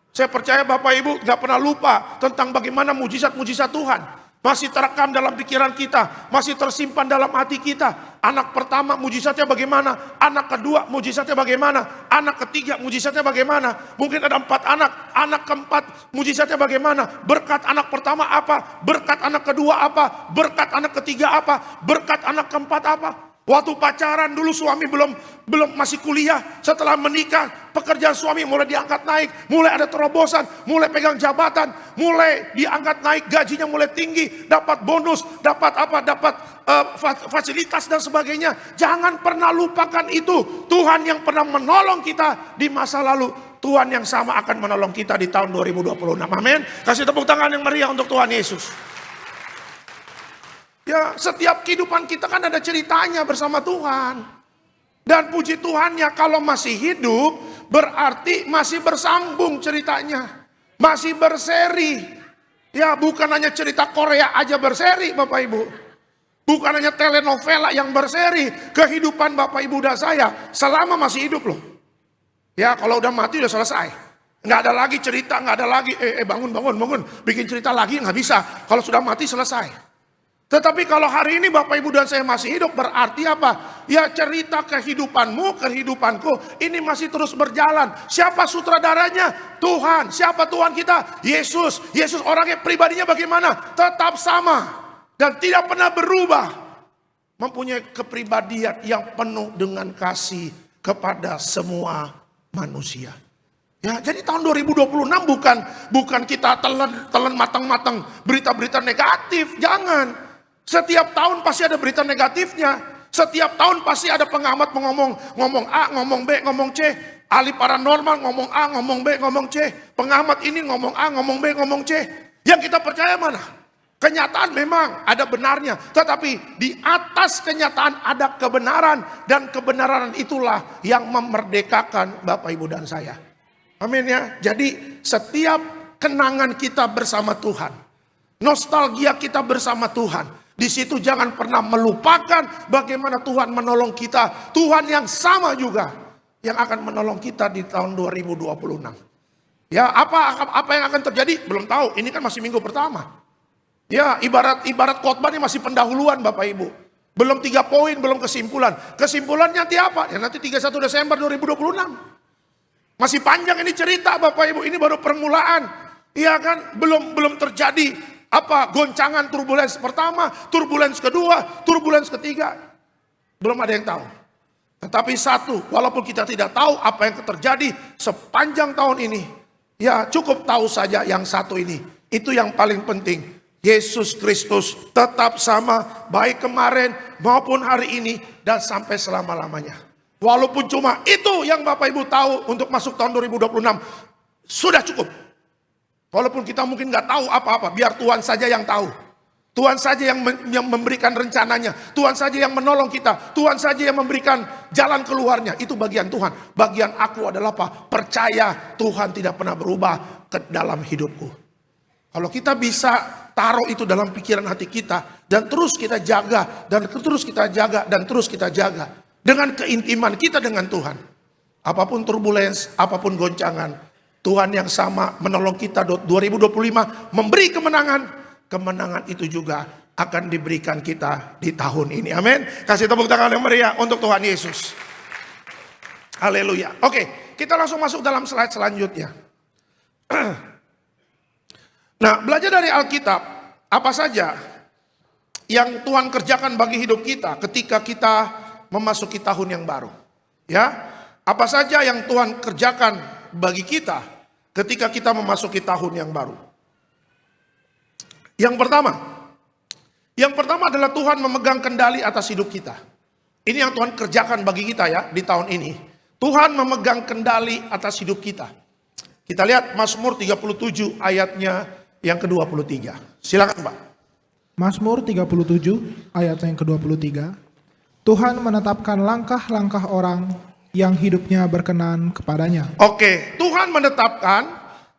Saya percaya Bapak Ibu gak pernah lupa tentang bagaimana mujizat-mujizat Tuhan. Masih terekam dalam pikiran kita, masih tersimpan dalam hati kita. Anak pertama mujizatnya bagaimana, anak kedua mujizatnya bagaimana, anak ketiga mujizatnya bagaimana. Mungkin ada 4 anak, anak keempat mujizatnya bagaimana. Berkat anak pertama apa, berkat anak kedua apa, berkat anak ketiga apa, berkat anak keempat apa. Waktu pacaran dulu suami belum masih kuliah, setelah menikah pekerjaan suami mulai diangkat naik, mulai ada terobosan, mulai pegang jabatan, mulai diangkat naik, gajinya mulai tinggi, dapat bonus, dapat fasilitas dan sebagainya. Jangan pernah lupakan itu. Tuhan yang pernah menolong kita di masa lalu, Tuhan yang sama akan menolong kita di tahun 2026. Amin. Kasih tepuk tangan yang meriah untuk Tuhan Yesus. Ya, setiap kehidupan kita kan ada ceritanya bersama Tuhan. Dan puji Tuhannya, kalau masih hidup berarti masih bersambung ceritanya. Masih berseri. Ya, bukan hanya cerita Korea aja berseri Bapak Ibu. Bukan hanya telenovela yang berseri. Kehidupan Bapak Ibu dan saya selama masih hidup loh. Ya, kalau udah mati udah selesai. Nggak ada lagi cerita, nggak ada lagi bangun. Bikin cerita lagi nggak bisa. Kalau sudah mati selesai. Tetapi kalau hari ini Bapak Ibu dan saya masih hidup, berarti apa? Ya, cerita kehidupanmu, kehidupanku ini masih terus berjalan. Siapa sutradaranya? Tuhan. Siapa Tuhan kita? Yesus. Yesus orangnya, pribadinya bagaimana? Tetap sama dan tidak pernah berubah. Mempunyai kepribadian yang penuh dengan kasih kepada semua manusia. Ya, jadi tahun 2026 bukan kita telan matang-matang berita-berita negatif, jangan. Setiap tahun pasti ada berita negatifnya. Setiap tahun pasti ada pengamat ngomong A, ngomong B, ngomong C. Ahli paranormal ngomong A, ngomong B, ngomong C. Pengamat ini ngomong A, ngomong B, ngomong C. Yang kita percaya mana? Kenyataan memang ada benarnya. Tetapi di atas kenyataan ada kebenaran. Dan kebenaran itulah yang memerdekakan Bapak, Ibu, dan saya. Amin ya. Jadi setiap kenangan kita bersama Tuhan, nostalgia kita bersama Tuhan, di situ jangan pernah melupakan bagaimana Tuhan menolong kita. Tuhan yang sama juga yang akan menolong kita di tahun 2026. Ya, apa yang akan terjadi? Belum tahu. Ini kan masih minggu pertama. Ya, ibarat khotbah ini masih pendahuluan Bapak Ibu. Belum 3 poin, belum kesimpulan. Kesimpulannya nanti apa? Ya, nanti 31 Desember 2026. Masih panjang ini cerita Bapak Ibu. Ini baru permulaan. Iya kan? Belum terjadi goncangan turbulens pertama, turbulens kedua, turbulens ketiga. Belum ada yang tahu. Tetapi satu, walaupun kita tidak tahu apa yang terjadi sepanjang tahun ini, ya cukup tahu saja yang satu ini. Itu yang paling penting. Yesus Kristus tetap sama, baik kemarin maupun hari ini dan sampai selama-lamanya. Walaupun cuma itu yang Bapak Ibu tahu untuk masuk tahun 2026, sudah cukup. Walaupun kita mungkin nggak tahu apa-apa, biar Tuhan saja yang tahu. Tuhan saja yang memberikan rencananya. Tuhan saja yang menolong kita. Tuhan saja yang memberikan jalan keluarnya. Itu bagian Tuhan. Bagian aku adalah apa? Percaya Tuhan tidak pernah berubah ke dalam hidupku. Kalau kita bisa taruh itu dalam pikiran hati kita. Dan terus kita jaga. Dan terus kita jaga. Dan terus kita jaga. Dengan keintiman kita dengan Tuhan. Apapun turbulens, apapun goncangan, Tuhan yang sama menolong kita 2025, memberi kemenangan. Kemenangan itu juga akan diberikan kita di tahun ini. Amin. Kasih tepuk tangan yang meriah untuk Tuhan Yesus. Haleluya. Oke, kita langsung masuk dalam slide selanjutnya. Nah, belajar dari Alkitab, apa saja yang Tuhan kerjakan bagi hidup kita ketika kita memasuki tahun yang baru. Ya, apa saja yang Tuhan kerjakan bagi kita ketika kita memasuki tahun yang baru. Yang pertama adalah Tuhan memegang kendali atas hidup kita. Ini yang Tuhan kerjakan bagi kita ya di tahun ini. Tuhan memegang kendali atas hidup kita. Kita lihat Mazmur 37 ayatnya yang ke-23. Silakan Pak. Mazmur 37 ayat yang ke-23. Tuhan menetapkan langkah-langkah orang yang hidupnya berkenan kepadanya. Oke, Tuhan menetapkan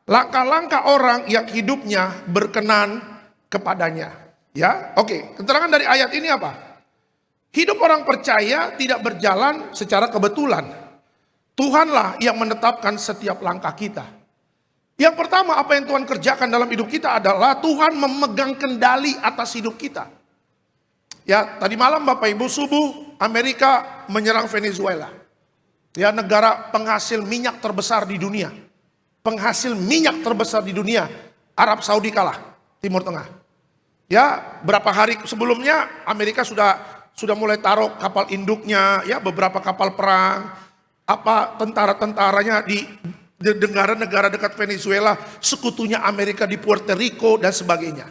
langkah-langkah orang yang hidupnya berkenan kepadanya. Ya, oke. Keterangan dari ayat ini apa? Hidup orang percaya tidak berjalan secara kebetulan. Tuhanlah yang menetapkan setiap langkah kita. Yang pertama apa yang Tuhan kerjakan dalam hidup kita adalah Tuhan memegang kendali atas hidup kita. Ya, tadi malam Bapak Ibu subuh Amerika menyerang Venezuela. Ya, negara penghasil minyak terbesar di dunia. Penghasil minyak terbesar di dunia. Arab Saudi kalah, Timur Tengah. Ya, berapa hari sebelumnya Amerika sudah mulai taruh kapal induknya, ya beberapa kapal perang. Apa tentara-tentaranya di negara-negara dekat Venezuela, sekutunya Amerika di Puerto Rico dan sebagainya.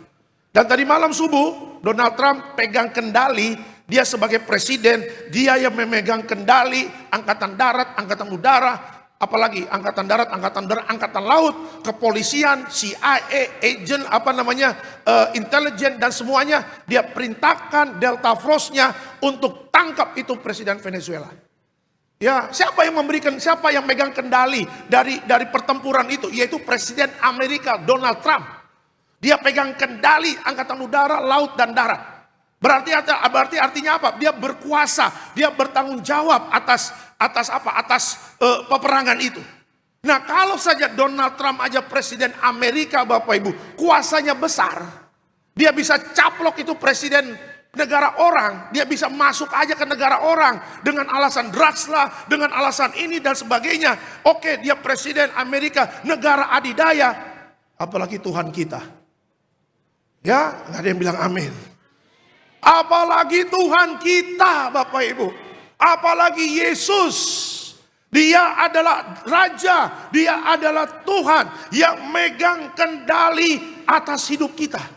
Dan tadi malam subuh Donald Trump pegang kendali, dia sebagai presiden, dia yang memegang kendali angkatan darat, angkatan udara, apalagi angkatan darat, angkatan laut, kepolisian, CIA, agent intelijen dan semuanya, dia perintahkan Delta Force-nya untuk tangkap itu presiden Venezuela. Ya, siapa yang megang kendali dari pertempuran itu? Yaitu Presiden Amerika Donald Trump. Dia pegang kendali angkatan udara, laut dan darat. Berarti artinya apa? Dia berkuasa, dia bertanggung jawab atas peperangan itu. Nah, kalau saja Donald Trump aja Presiden Amerika, Bapak Ibu, kuasanya besar. Dia bisa caplok itu presiden negara orang, dia bisa masuk aja ke negara orang dengan alasan drugs lah, dengan alasan ini dan sebagainya. Oke, dia presiden Amerika, negara adidaya, apalagi Tuhan kita. Ya, nggak ada yang bilang amin. Apalagi Tuhan kita, Bapak Ibu, apalagi Yesus. Dia adalah Raja, dia adalah Tuhan yang megang kendali atas hidup kita.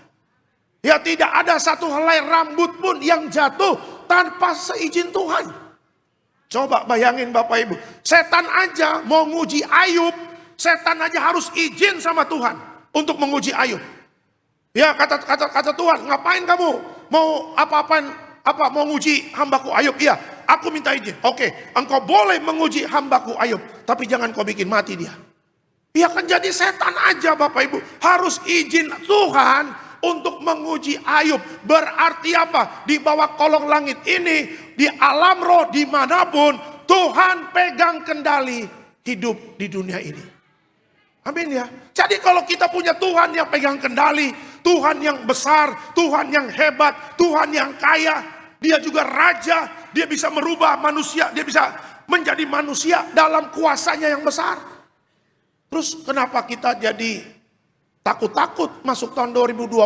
Ya, tidak ada satu helai rambut pun yang jatuh tanpa seizin Tuhan. Coba bayangin Bapak Ibu, setan aja mau nguji Ayub, setan aja harus izin sama Tuhan untuk menguji Ayub. Ya, kata Tuhan, ngapain kamu mau mau nguji hambaku Ayub? Iya, aku minta izin. Oke, engkau boleh menguji hambaku Ayub, tapi jangan kau bikin mati dia. Ya kan, jadi setan aja Bapak Ibu harus izin Tuhan untuk menguji Ayub. Berarti apa? Di bawah kolong langit ini, di alam roh dimanapun, Tuhan pegang kendali hidup di dunia ini. Amin ya. Jadi kalau kita punya Tuhan yang pegang kendali, Tuhan yang besar, Tuhan yang hebat, Tuhan yang kaya, dia juga raja, dia bisa merubah manusia, dia bisa menjadi manusia dalam kuasanya yang besar. Terus kenapa kita jadi takut-takut masuk tahun 2026.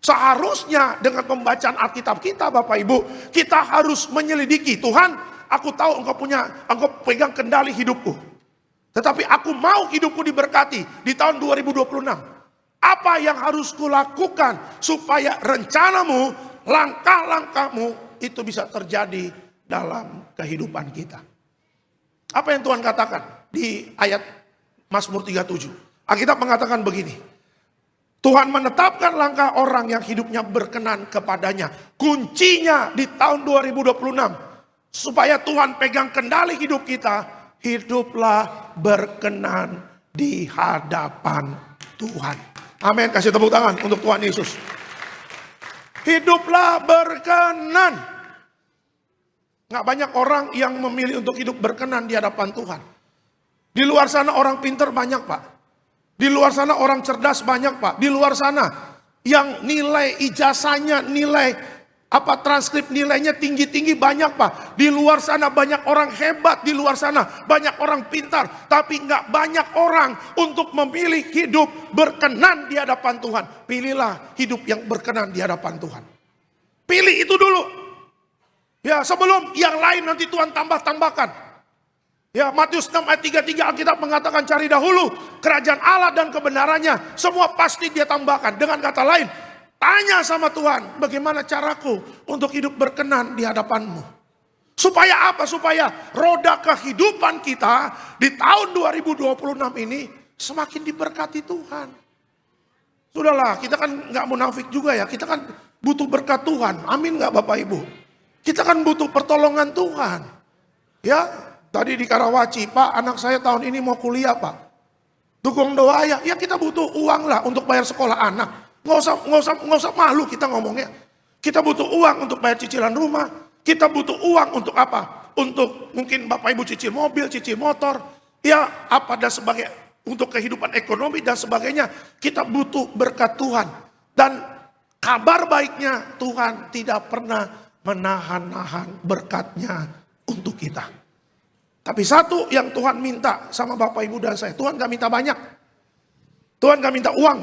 Seharusnya dengan pembacaan Alkitab kita Bapak Ibu, kita harus menyelidiki. Tuhan, aku tahu engkau pegang kendali hidupku. Tetapi aku mau hidupku diberkati di tahun 2026. Apa yang harus kulakukan supaya rencanamu, langkah-langkahmu itu bisa terjadi dalam kehidupan kita. Apa yang Tuhan katakan di ayat Mazmur 37? Alkitab mengatakan begini, Tuhan menetapkan langkah orang yang hidupnya berkenan kepadanya. Kuncinya di tahun 2026, supaya Tuhan pegang kendali hidup kita, hiduplah berkenan di hadapan Tuhan. Amin, kasih tepuk tangan untuk Tuhan Yesus. Hiduplah berkenan. Nggak banyak orang yang memilih untuk hidup berkenan di hadapan Tuhan. Di luar sana orang pintar banyak Pak. Di luar sana orang cerdas banyak Pak. Di luar sana yang nilai ijazahnya, nilai Transkrip nilainya tinggi-tinggi banyak Pak. Di luar sana banyak orang hebat, di luar sana banyak orang pintar. Tapi nggak banyak orang untuk memilih hidup berkenan di hadapan Tuhan. Pilihlah hidup yang berkenan di hadapan Tuhan. Pilih itu dulu. Ya, sebelum yang lain nanti Tuhan tambah-tambahkan. Ya, Matius 6 ayat 33 Alkitab mengatakan cari dahulu kerajaan Allah dan kebenarannya. Semua pasti dia tambahkan. Dengan kata lain, tanya sama Tuhan, bagaimana caraku untuk hidup berkenan di hadapanmu. Supaya apa? Supaya roda kehidupan kita di tahun 2026 ini semakin diberkati Tuhan. Sudahlah, kita kan nggak munafik juga ya. Kita kan butuh berkat Tuhan. Amin nggak Bapak Ibu? Kita kan butuh pertolongan Tuhan. Ya, tadi di Karawaci, Pak anak saya tahun ini mau kuliah Pak. Dukung doa ya. Ya kita butuh uang lah untuk bayar sekolah anak. Nggak usah malu kita ngomongnya. Kita butuh uang untuk bayar cicilan rumah. Kita butuh uang untuk apa? Untuk mungkin Bapak Ibu cicil mobil, cicil motor. Ya apa dan sebagainya. Untuk kehidupan ekonomi dan sebagainya. Kita butuh berkat Tuhan. Dan kabar baiknya Tuhan tidak pernah menahan-nahan berkatnya untuk kita. Tapi satu yang Tuhan minta sama Bapak Ibu dan saya. Tuhan gak minta banyak. Tuhan gak minta uang.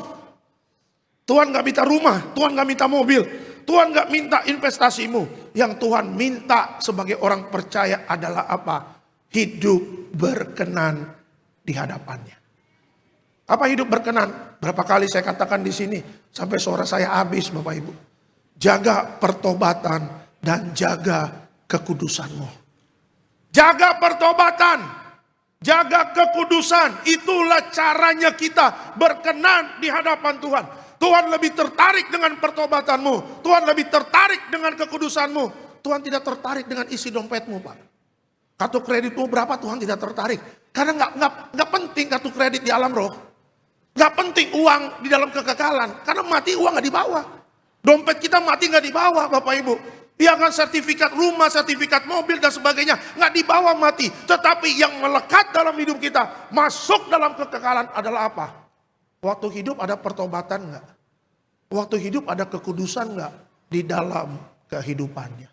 Tuhan gak minta rumah, Tuhan gak minta mobil, Tuhan gak minta investasimu. Yang Tuhan minta sebagai orang percaya adalah apa? Hidup berkenan di hadapannya. Apa hidup berkenan? Berapa kali saya katakan di sini, sampai suara saya habis Bapak Ibu. Jaga pertobatan dan jaga kekudusanmu. Jaga pertobatan, jaga kekudusan. Itulah caranya kita berkenan di hadapan Tuhan. Tuhan lebih tertarik dengan pertobatanmu. Tuhan lebih tertarik dengan kekudusanmu. Tuhan tidak tertarik dengan isi dompetmu Pak. Kartu kreditmu berapa Tuhan tidak tertarik. Karena nggak penting kartu kredit di alam roh. Nggak penting uang di dalam kekekalan. Karena mati uang nggak dibawa. Dompet kita mati nggak dibawa Bapak Ibu. Ya kan sertifikat rumah, sertifikat mobil dan sebagainya. Nggak dibawa mati. Tetapi yang melekat dalam hidup kita. Masuk dalam kekekalan adalah apa? Waktu hidup ada pertobatan nggak? Waktu hidup ada kekudusan nggak di dalam kehidupannya?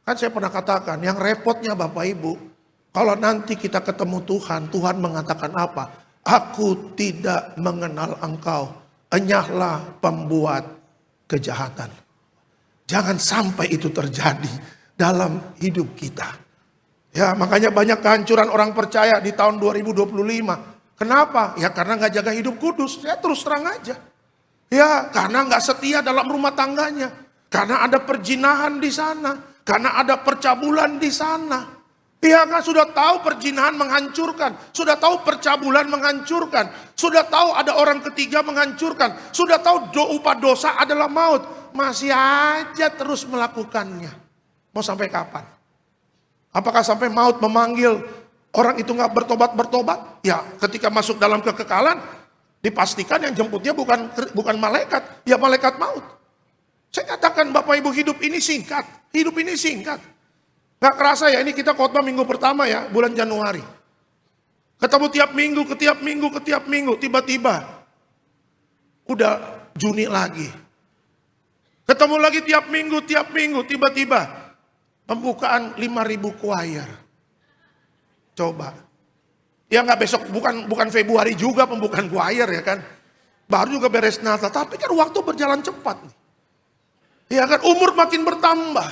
Kan saya pernah katakan, yang repotnya Bapak Ibu, kalau nanti kita ketemu Tuhan, Tuhan mengatakan apa? Aku tidak mengenal engkau, enyahlah pembuat kejahatan. Jangan sampai itu terjadi dalam hidup kita. Ya, makanya banyak kehancuran orang percaya di tahun 2025. Kenapa? Ya karena nggak jaga hidup kudus. Saya terus terang aja. Ya karena nggak setia dalam rumah tangganya. Karena ada perjinahan di sana. Karena ada percabulan di sana. Ya kan sudah tahu perjinahan menghancurkan. Sudah tahu percabulan menghancurkan. Sudah tahu ada orang ketiga menghancurkan. Sudah tahu upah dosa adalah maut. Masih aja terus melakukannya. Mau sampai kapan? Apakah sampai maut memanggil orang itu nggak bertobat? Ya ketika masuk dalam kekekalan. Dipastikan yang jemputnya bukan malaikat. Ya malaikat maut. Saya katakan Bapak Ibu hidup ini singkat. Hidup ini singkat. Gak kerasa ya ini kita khotbah minggu pertama ya bulan Januari. Ketemu tiap minggu. Tiba-tiba udah Juni lagi. Ketemu lagi tiap minggu. Tiba-tiba pembukaan 5.000 choir. Coba. Ya nggak besok, bukan Februari juga pembukaan choir ya kan. Baru juga beres Natal. Tapi kan waktu berjalan cepat nih. Ya kan umur makin bertambah.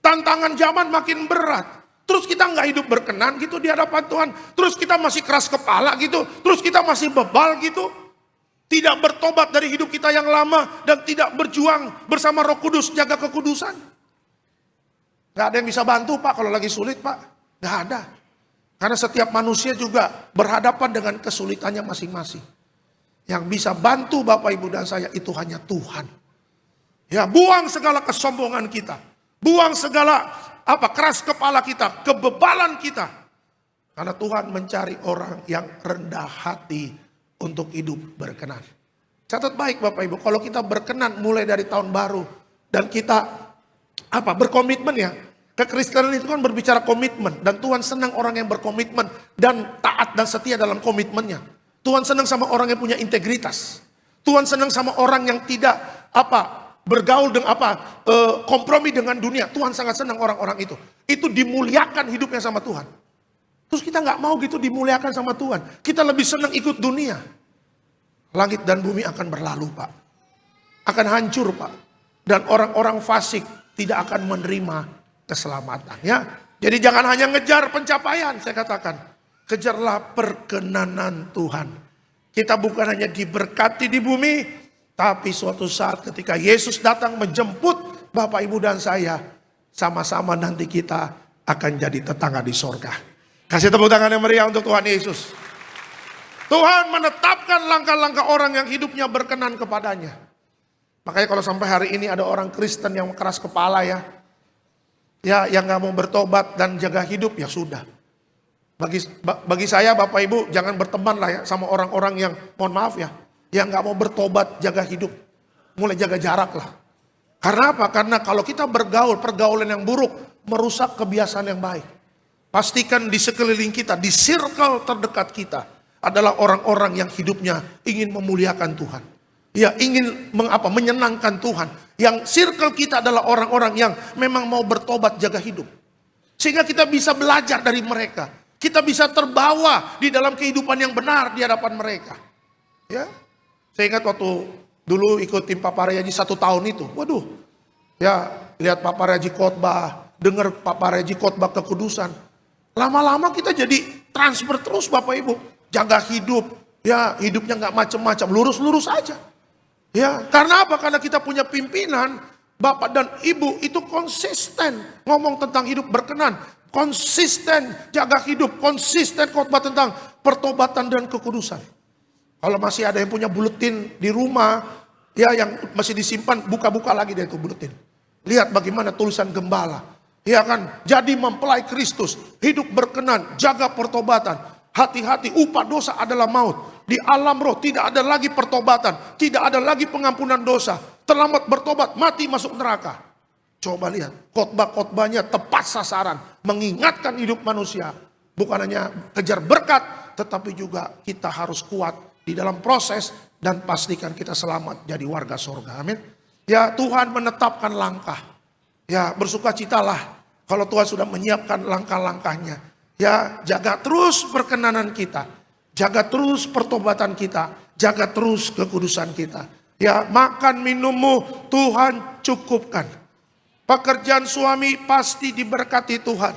Tantangan zaman makin berat. Terus kita nggak hidup berkenan gitu di hadapan Tuhan. Terus kita masih keras kepala gitu. Terus kita masih bebal gitu. Tidak bertobat dari hidup kita yang lama. Dan tidak berjuang bersama Roh Kudus jaga kekudusan. Gak ada yang bisa bantu Pak kalau lagi sulit Pak. Gak ada. Karena setiap manusia juga berhadapan dengan kesulitannya masing-masing. Yang bisa bantu Bapak Ibu dan saya itu hanya Tuhan. Ya, buang segala kesombongan kita. Buang segala keras kepala kita, kebebalan kita. Karena Tuhan mencari orang yang rendah hati untuk hidup berkenan. Catat baik Bapak Ibu, kalau kita berkenan mulai dari tahun baru dan kita berkomitmen ya. Kekristenan itu kan berbicara komitmen dan Tuhan senang orang yang berkomitmen dan taat dan setia dalam komitmennya. Tuhan senang sama orang yang punya integritas. Tuhan senang sama orang yang tidak bergaul dengan kompromi dengan dunia. Tuhan sangat senang orang-orang itu. Itu dimuliakan hidupnya sama Tuhan. Terus kita nggak mau gitu dimuliakan sama Tuhan. Kita lebih senang ikut dunia. Langit dan bumi akan berlalu, Pak. Akan hancur, Pak. Dan orang-orang fasik tidak akan menerima keselamatan. Ya, jadi jangan hanya ngejar pencapaian, saya katakan. Kejarlah perkenanan Tuhan. Kita bukan hanya diberkati di bumi, tapi suatu saat ketika Yesus datang menjemput Bapak, Ibu, dan saya, sama-sama nanti kita akan jadi tetangga di sorga. Kasih tepuk tangan yang meriah untuk Tuhan Yesus. Tuhan menetapkan langkah-langkah orang yang hidupnya berkenan kepadanya. Makanya kalau sampai hari ini ada orang Kristen yang keras kepala ya yang gak mau bertobat dan jaga hidup, ya sudah. Bagi saya Bapak Ibu jangan berteman lah ya sama orang-orang yang, mohon maaf ya, yang gak mau bertobat jaga hidup. Mulai jaga jarak lah. Karena apa? Karena kalau kita bergaul, pergaulan yang buruk merusak kebiasaan yang baik. Pastikan di sekeliling kita, di circle terdekat kita adalah orang-orang yang hidupnya ingin memuliakan Tuhan. Ya, ingin menyenangkan Tuhan. Yang circle kita adalah orang-orang yang memang mau bertobat jaga hidup. Sehingga kita bisa belajar dari mereka. Kita bisa terbawa di dalam kehidupan yang benar di hadapan mereka. Ya, saya ingat waktu dulu ikut tim Pak Parayaji 1 tahun itu. Waduh, ya lihat Pak Parayaji khotbah, dengar Pak Parayaji khotbah kekudusan. Lama-lama kita jadi transfer terus Bapak Ibu. Jaga hidup, ya hidupnya nggak macam-macam, lurus-lurus aja. Ya, karena apa? Karena kita punya pimpinan, Bapak dan Ibu itu konsisten ngomong tentang hidup berkenan. Konsisten jaga hidup, konsisten khotbah tentang pertobatan dan kekudusan. Kalau masih ada yang punya buletin di rumah, ya yang masih disimpan, buka-buka lagi deh itu buletin. Lihat bagaimana tulisan gembala. Ya kan, jadi mempelai Kristus, hidup berkenan, jaga pertobatan. Hati-hati, upah dosa adalah maut. Di alam roh tidak ada lagi pertobatan, tidak ada lagi pengampunan dosa. Terlambat bertobat, mati masuk neraka. Coba lihat, khotbah-khotbahnya tepat sasaran, mengingatkan hidup manusia. Bukan hanya kejar berkat, tetapi juga kita harus kuat di dalam proses dan pastikan kita selamat jadi warga surga. Amin. Ya, Tuhan menetapkan langkah. Ya, bersukacitalah kalau Tuhan sudah menyiapkan langkah-langkahnya. Ya, jaga terus perkenanan kita. Jaga terus pertobatan kita. Jaga terus kekudusan kita. Ya, makan minummu Tuhan cukupkan. Pekerjaan suami pasti diberkati Tuhan.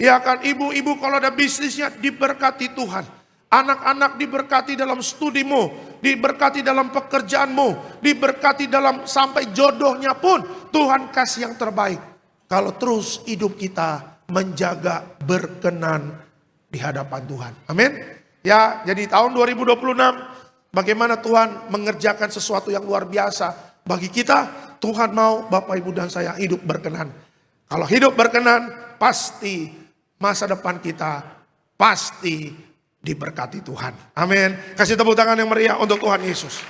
Ya kan, ibu-ibu kalau ada bisnisnya diberkati Tuhan. Anak-anak diberkati dalam studimu, diberkati dalam pekerjaanmu, diberkati dalam sampai jodohnya pun Tuhan kasih yang terbaik. Kalau terus hidup kita menjaga berkenan di hadapan Tuhan. Amin. Ya, jadi tahun 2026 bagaimana Tuhan mengerjakan sesuatu yang luar biasa bagi kita. Tuhan mau Bapak, Ibu, dan saya hidup berkenan. Kalau hidup berkenan, pasti masa depan kita pasti diberkati Tuhan. Amin. Kasih tepuk tangan yang meriah untuk Tuhan Yesus.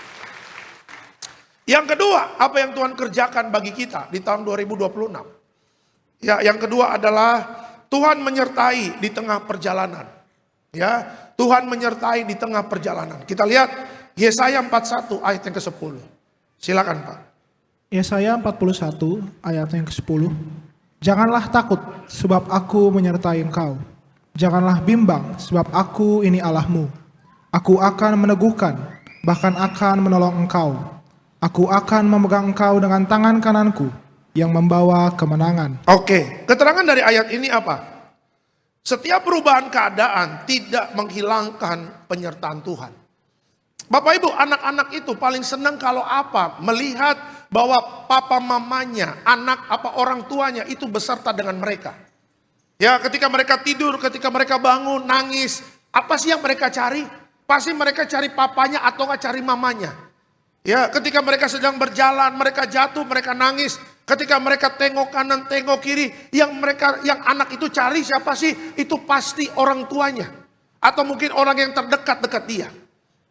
Yang kedua, apa yang Tuhan kerjakan bagi kita di tahun 2026? Ya, yang kedua adalah Tuhan menyertai di tengah perjalanan. Ya, Tuhan menyertai di tengah perjalanan. Kita lihat Yesaya 41 ayat yang ke-10. Silakan Pak. Yesaya 41 ayat yang ke-10. Janganlah takut sebab aku menyertai engkau. Janganlah bimbang sebab aku ini Allahmu. Aku akan meneguhkan, bahkan akan menolong engkau. Aku akan memegang engkau dengan tangan kananku yang membawa kemenangan. Oke, keterangan dari ayat ini apa? Setiap perubahan keadaan tidak menghilangkan penyertaan Tuhan. Bapak Ibu, anak-anak itu paling senang kalau apa? Melihat bahwa papa mamanya, anak apa orang tuanya itu beserta dengan mereka. Ya, ketika mereka tidur, ketika mereka bangun, nangis, apa sih yang mereka cari? Pasti mereka cari papanya atau nggak cari mamanya. Ya, ketika mereka sedang berjalan, mereka jatuh, mereka nangis. Ketika mereka tengok kanan, tengok kiri, yang anak itu cari siapa sih? Itu pasti orang tuanya. Atau mungkin orang yang terdekat dia.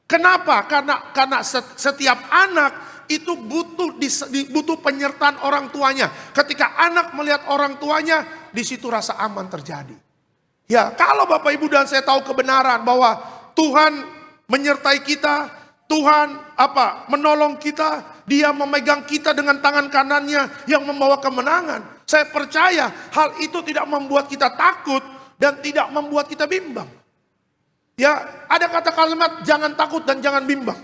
Kenapa? Karena setiap anak itu butuh penyertaan orang tuanya. Ketika anak melihat orang tuanya, di situ rasa aman terjadi. Ya, kalau Bapak Ibu dan saya tahu kebenaran bahwa Tuhan menyertai kita, Tuhan menolong kita, dia memegang kita dengan tangan kanannya yang membawa kemenangan. Saya percaya hal itu tidak membuat kita takut dan tidak membuat kita bimbang. Ya, ada kata kalimat jangan takut dan jangan bimbang.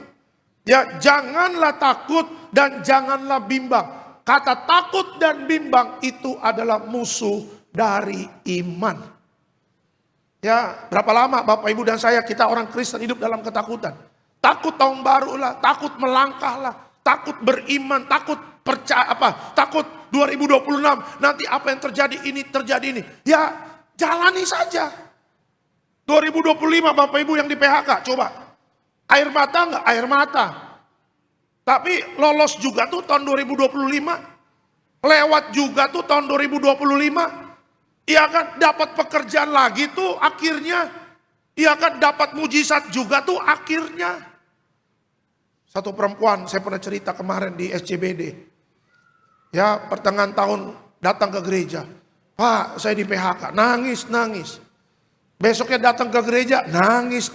Ya, janganlah takut dan janganlah bimbang. Kata takut dan bimbang itu adalah musuh dari iman. Ya, berapa lama Bapak Ibu dan saya, kita orang Kristen hidup dalam ketakutan. Takut tahun baru lah, takut melangkah lah, takut beriman, takut percaya takut 2026 nanti apa yang terjadi ini. Ya, jalani saja. 2025 Bapak Ibu yang di PHK, coba. Air mata enggak? Air mata. Tapi lolos juga tuh tahun 2025. Lewat juga tuh tahun 2025. Iya kan, dapat pekerjaan lagi tuh akhirnya. Iya kan, dapat mujizat juga tuh akhirnya. Satu perempuan, saya pernah cerita kemarin di SCBD. Ya, pertengahan tahun datang ke gereja. Pak, saya di PHK, nangis. Besoknya datang ke gereja, nangis.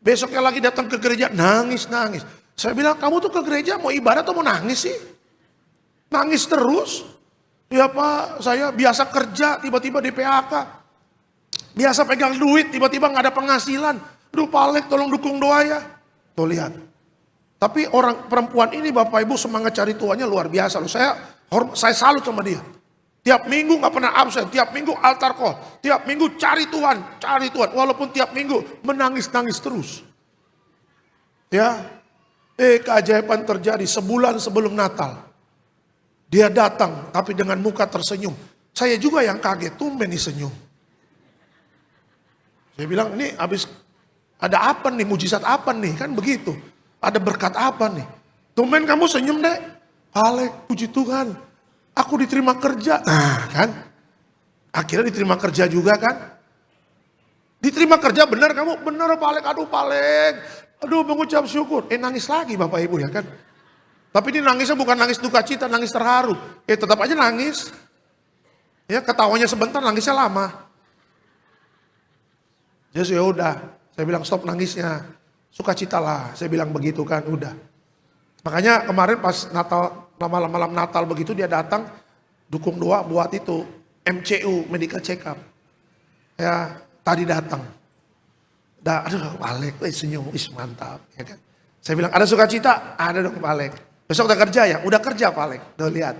Besoknya lagi datang ke gereja, nangis. Saya bilang, kamu tuh ke gereja mau ibadah atau mau nangis sih? Nangis terus. Ya Pak, saya biasa kerja, tiba-tiba di PHK. Biasa pegang duit, tiba-tiba gak ada penghasilan. Duh Pak Alek, tolong dukung doa ya. Tuh lihat. Tapi orang perempuan ini Bapak Ibu semangat cari Tuhannya luar biasa loh. Saya salut sama dia. Tiap minggu gak pernah absen, tiap minggu altar call. Tiap minggu cari Tuhan. Walaupun tiap minggu menangis-nangis terus. Ya, keajaiban terjadi sebulan sebelum Natal. Dia datang tapi dengan muka tersenyum. Saya juga yang kaget, tumben nih senyum. Saya bilang, ini habis ada apa nih, mujizat apa nih, kan begitu. Ada berkat apa nih. Tumben kamu senyum deh. Alek, puji Tuhan. Aku diterima kerja. Nah kan. Akhirnya diterima kerja juga kan. Diterima kerja benar kamu? Benar Pak Alek, aduh Pak Alek. Aduh mengucap syukur. Nangis lagi Bapak Ibu ya kan. Tapi ini nangisnya bukan nangis duka cita, nangis terharu. Tetap aja nangis. Ya ketawanya sebentar, nangisnya lama. Yesus ya udah, saya bilang stop nangisnya, sukacita lah, saya bilang begitu kan, udah. Makanya kemarin pas Natal, malam Natal begitu dia datang, dukung doa buat itu, MCU, medical check up. Ya, tadi datang. Aduh, Pak Alek, senyum, mantap. Ya kan? Saya bilang, ada sukacita? Ada dong Pak Alek. Besok udah kerja ya? Udah kerja Pak Alek, udah lihat.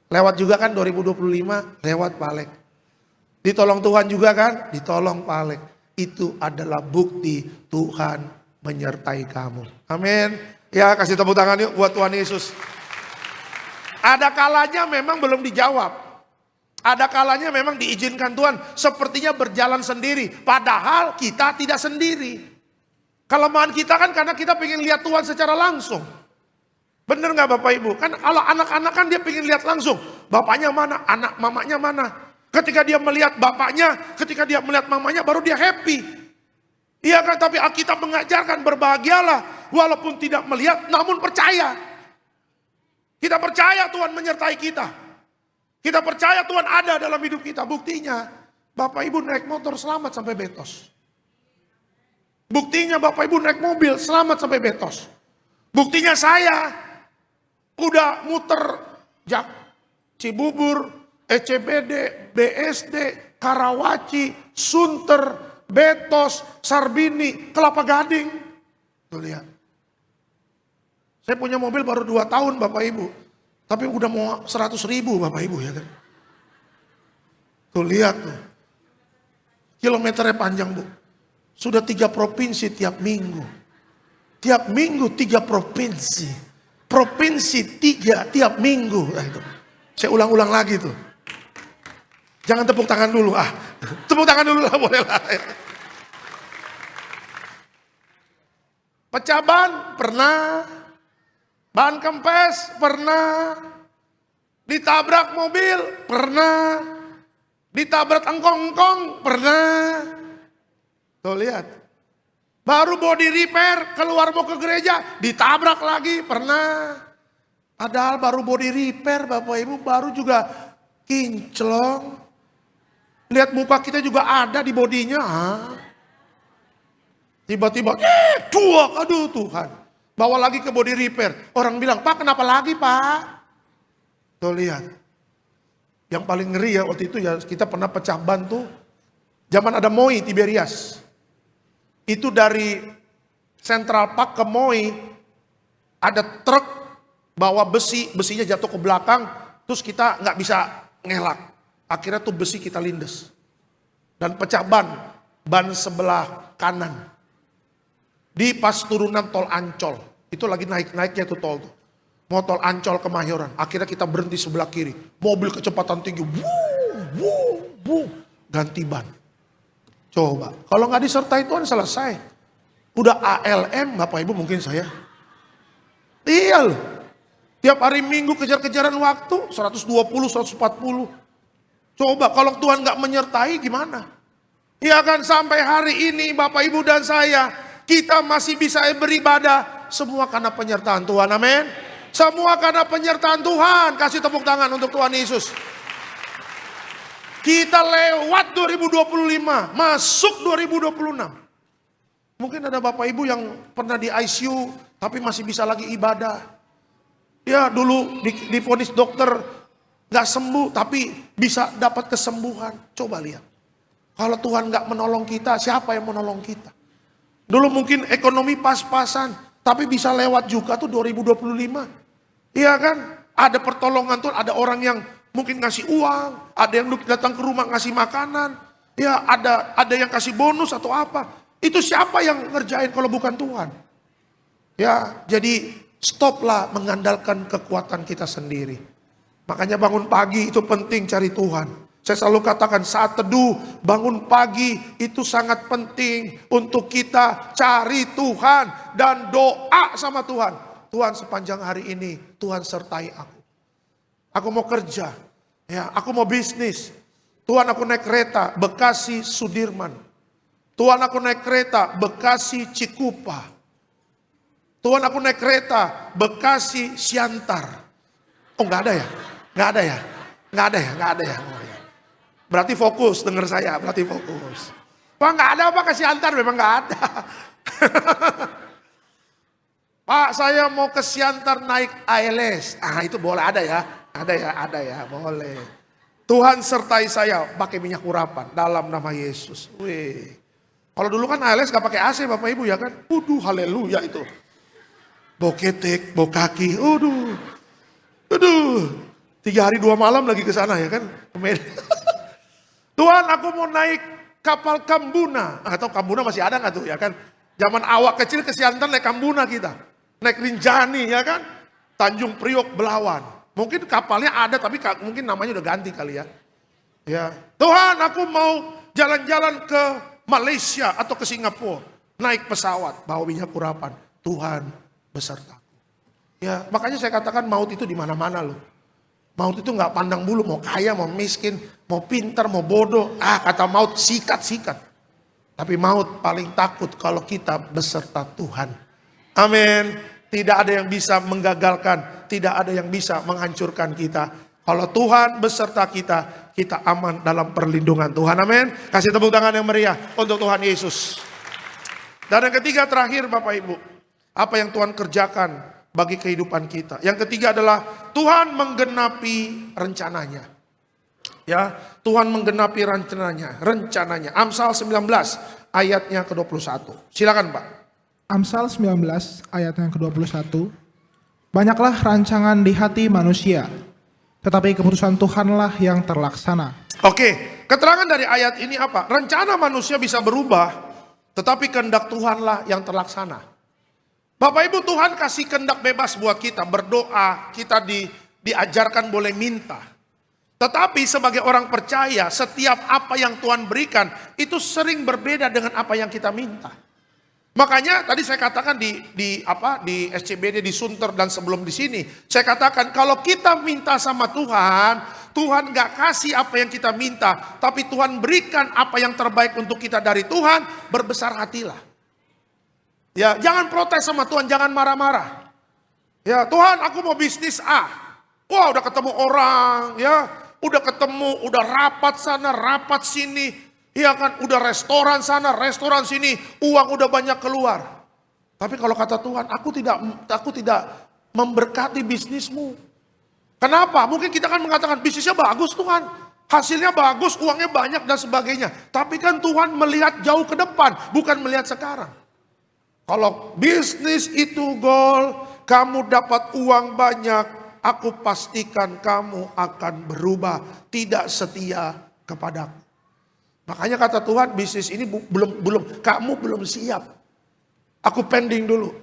Lewat juga kan 2025, lewat Pak Alek. Ditolong Tuhan juga kan? Ditolong Pak Alek. Itu adalah bukti Tuhan menyertai kamu. Amin. Ya kasih tepuk tangan yuk buat Tuhan Yesus. Ada kalanya memang belum dijawab. Ada kalanya memang diizinkan Tuhan. Sepertinya berjalan sendiri. Padahal kita tidak sendiri. Kelemahan kita kan karena kita pengen lihat Tuhan secara langsung. Bener gak Bapak Ibu? Kan kalau anak-anak kan dia pengen lihat langsung. Bapaknya mana? Anak mamanya mana? Ketika dia melihat bapaknya, ketika dia melihat mamanya, baru dia happy. Iya kan, tapi Alkitab mengajarkan berbahagialah, walaupun tidak melihat, namun percaya. Kita percaya Tuhan menyertai kita. Kita percaya Tuhan ada dalam hidup kita. Buktinya, Bapak Ibu naik motor selamat sampai Betos. Buktinya Bapak Ibu naik mobil selamat sampai Betos. Buktinya saya udah muter Cibubur, ECBD, BSD, Karawaci, Sunter, Betos, Sarbini, Kelapa Gading. Tuh lihat. Saya punya mobil baru 2 tahun Bapak Ibu. Tapi udah mau 100.000 Bapak Ibu ya kan. Tuh lihat tuh. Kilometernya panjang Bu. Sudah 3 provinsi tiap minggu. Tiap minggu 3 provinsi. Provinsi 3 tiap minggu. Nah, itu. Saya ulang-ulang lagi tuh. Jangan tepuk tangan dulu tepuk tangan dulu lah boleh lah. Pecah ban pernah, ban kempes pernah, ditabrak mobil pernah, ditabrak engkong-engkong pernah. Tuh lihat, baru body repair keluar mau ke gereja ditabrak lagi pernah. Padahal baru body repair Bapak Ibu baru juga kinclong. Lihat muka kita juga ada di bodinya. Tiba-tiba, dua, aduh Tuhan. Bawa lagi ke body repair. Orang bilang, Pak kenapa lagi Pak? Tuh lihat. Yang paling ngeri ya waktu itu ya, kita pernah pecah ban tuh. Zaman ada Moi Tiberias. Itu dari Central Park ke Moi, ada truk bawa besi, besinya jatuh ke belakang, terus kita nggak bisa ngelak. Akhirnya tuh besi kita lindes. Dan pecah ban sebelah kanan. Di pas turunan tol Ancol, itu lagi naik-naiknya tuh tol tuh. Mau tol Ancol ke Mayoran, akhirnya kita berhenti sebelah kiri. Mobil kecepatan tinggi, ganti ban. Coba, kalau nggak disertai Tuhan selesai. Udah ALM, Bapak Ibu mungkin saya. Iya loh. Tiap hari Minggu kejar-kejaran waktu, 120, 140. Coba kalau Tuhan nggak menyertai gimana? Ya kan sampai hari ini Bapak Ibu dan saya, kita masih bisa beribadah. Semua karena penyertaan Tuhan, amin. Semua karena penyertaan Tuhan. Kasih tepuk tangan untuk Tuhan Yesus. Kita lewat 2025, masuk 2026. Mungkin ada Bapak Ibu yang pernah di ICU, tapi masih bisa lagi ibadah. Ya dulu divonis dokter gak sembuh, tapi bisa dapat kesembuhan. Coba lihat. Kalau Tuhan gak menolong kita, siapa yang menolong kita? Dulu mungkin ekonomi pas-pasan, tapi bisa lewat juga tuh 2025. Iya kan? Ada pertolongan tuh, ada orang yang mungkin ngasih uang, ada yang datang ke rumah ngasih makanan, ya ada yang kasih bonus atau apa. Itu siapa yang ngerjain kalau bukan Tuhan? Ya, jadi stoplah mengandalkan kekuatan kita sendiri. Makanya bangun pagi itu penting cari Tuhan. Saya selalu katakan saat teduh, bangun pagi itu sangat penting untuk kita cari Tuhan dan doa sama Tuhan. Tuhan sepanjang hari ini, Tuhan sertai aku. Aku mau kerja, ya, aku mau bisnis. Tuhan aku naik kereta, Bekasi Sudirman. Tuhan aku naik kereta, Bekasi Cikupa. Tuhan aku naik kereta, Bekasi Siantar. Oh nggak ada ya? Nggak ada ya? Nggak ada ya? Nggak ada ya? Oh, ya. Berarti fokus, dengar saya, berarti fokus. Pak nggak ada apa ke Siantar? Memang nggak ada. Pak saya mau ke Siantar naik ALS. Ah itu boleh, ada ya? Ada ya, boleh. Tuhan sertai saya pakai minyak urapan dalam nama Yesus. Wih. Kalau dulu kan ALS gak pakai AC Bapak Ibu ya kan? Waduh, haleluya itu. Bau ketek, bau kaki, aduh. 3 hari 2 malam lagi ke sana ya kan? Tuhan aku mau naik kapal Kambuna. Atau Kambuna masih ada gak tuh ya kan? Zaman awak kecil ke Siantar naik Kambuna kita. Naik Rinjani ya kan? Tanjung Priok Belawan. Mungkin kapalnya ada tapi mungkin namanya udah ganti kali ya. Ya, Tuhan aku mau jalan-jalan ke Malaysia atau ke Singapura. Naik pesawat, bawa minyak urapan. Tuhan besertaku. Ya, makanya saya katakan maut itu di mana-mana loh. Maut itu nggak pandang bulu, mau kaya, mau miskin, mau pintar, mau bodoh. Kata maut sikat-sikat. Tapi maut paling takut kalau kita beserta Tuhan. Amin. Tidak ada yang bisa menggagalkan, tidak ada yang bisa menghancurkan kita. Kalau Tuhan beserta kita, kita aman dalam perlindungan Tuhan. Amin. Kasih tepuk tangan yang meriah untuk Tuhan Yesus. Dan yang ketiga terakhir Bapak Ibu, apa yang Tuhan kerjakan bagi kehidupan kita. Yang ketiga adalah Tuhan menggenapi rencananya. Ya, Tuhan menggenapi rencananya. Amsal 19 ayatnya ke-21. Silakan Pak. Amsal 19 ayat yang ke-21. Banyaklah rancangan di hati manusia, tetapi keputusan Tuhanlah yang terlaksana. Oke, keterangan dari ayat ini apa? Rencana manusia bisa berubah, tetapi kehendak Tuhanlah yang terlaksana. Bapak Ibu, Tuhan kasih kehendak bebas buat kita berdoa, kita diajarkan boleh minta. Tetapi sebagai orang percaya, setiap apa yang Tuhan berikan itu sering berbeda dengan apa yang kita minta. Makanya tadi saya katakan di SCBD, di Sunter dan sebelum di sini, saya katakan kalau kita minta sama Tuhan, Tuhan gak kasih apa yang kita minta, tapi Tuhan berikan apa yang terbaik untuk kita dari Tuhan, berbesar hatilah. Ya, jangan protes sama Tuhan, jangan marah-marah. Ya, Tuhan aku mau bisnis A. Wah, udah ketemu orang, ya, udah ketemu, udah rapat sana, rapat sini. Iya kan, udah restoran sana, restoran sini, uang udah banyak keluar. Tapi kalau kata Tuhan, aku tidak memberkati bisnismu. Kenapa? Mungkin kita kan mengatakan bisnisnya bagus Tuhan. Hasilnya bagus, uangnya banyak dan sebagainya. Tapi kan Tuhan melihat jauh ke depan, bukan melihat sekarang. Kalau bisnis itu goal, kamu dapat uang banyak, aku pastikan kamu akan berubah, tidak setia kepadaku. Makanya kata Tuhan, bisnis ini kamu belum siap. Aku pending dulu.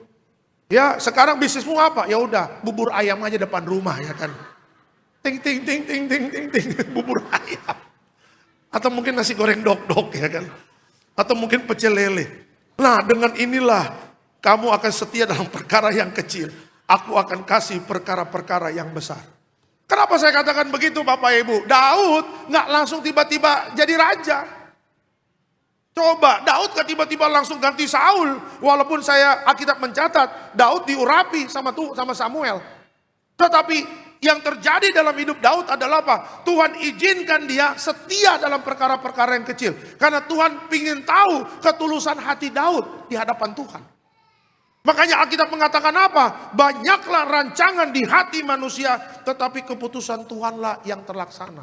Ya, sekarang bisnismu apa? Ya udah, bubur ayam aja depan rumah ya kan. Ting ting ting ting ting ting ting, bubur ayam. Atau mungkin nasi goreng dok-dok ya kan. Atau mungkin pecel lele. Nah, dengan inilah kamu akan setia dalam perkara yang kecil. Aku akan kasih perkara-perkara yang besar. Kenapa saya katakan begitu Bapak Ibu? Daud nggak langsung tiba-tiba jadi raja. Coba Daud kan tiba-tiba langsung ganti Saul. Walaupun Alkitab mencatat Daud diurapi sama Samuel. Tetapi yang terjadi dalam hidup Daud adalah apa? Tuhan izinkan dia setia dalam perkara-perkara yang kecil. Karena Tuhan ingin tahu ketulusan hati Daud di hadapan Tuhan. Makanya Alkitab mengatakan apa? Banyaklah rancangan di hati manusia, tetapi keputusan Tuhanlah yang terlaksana.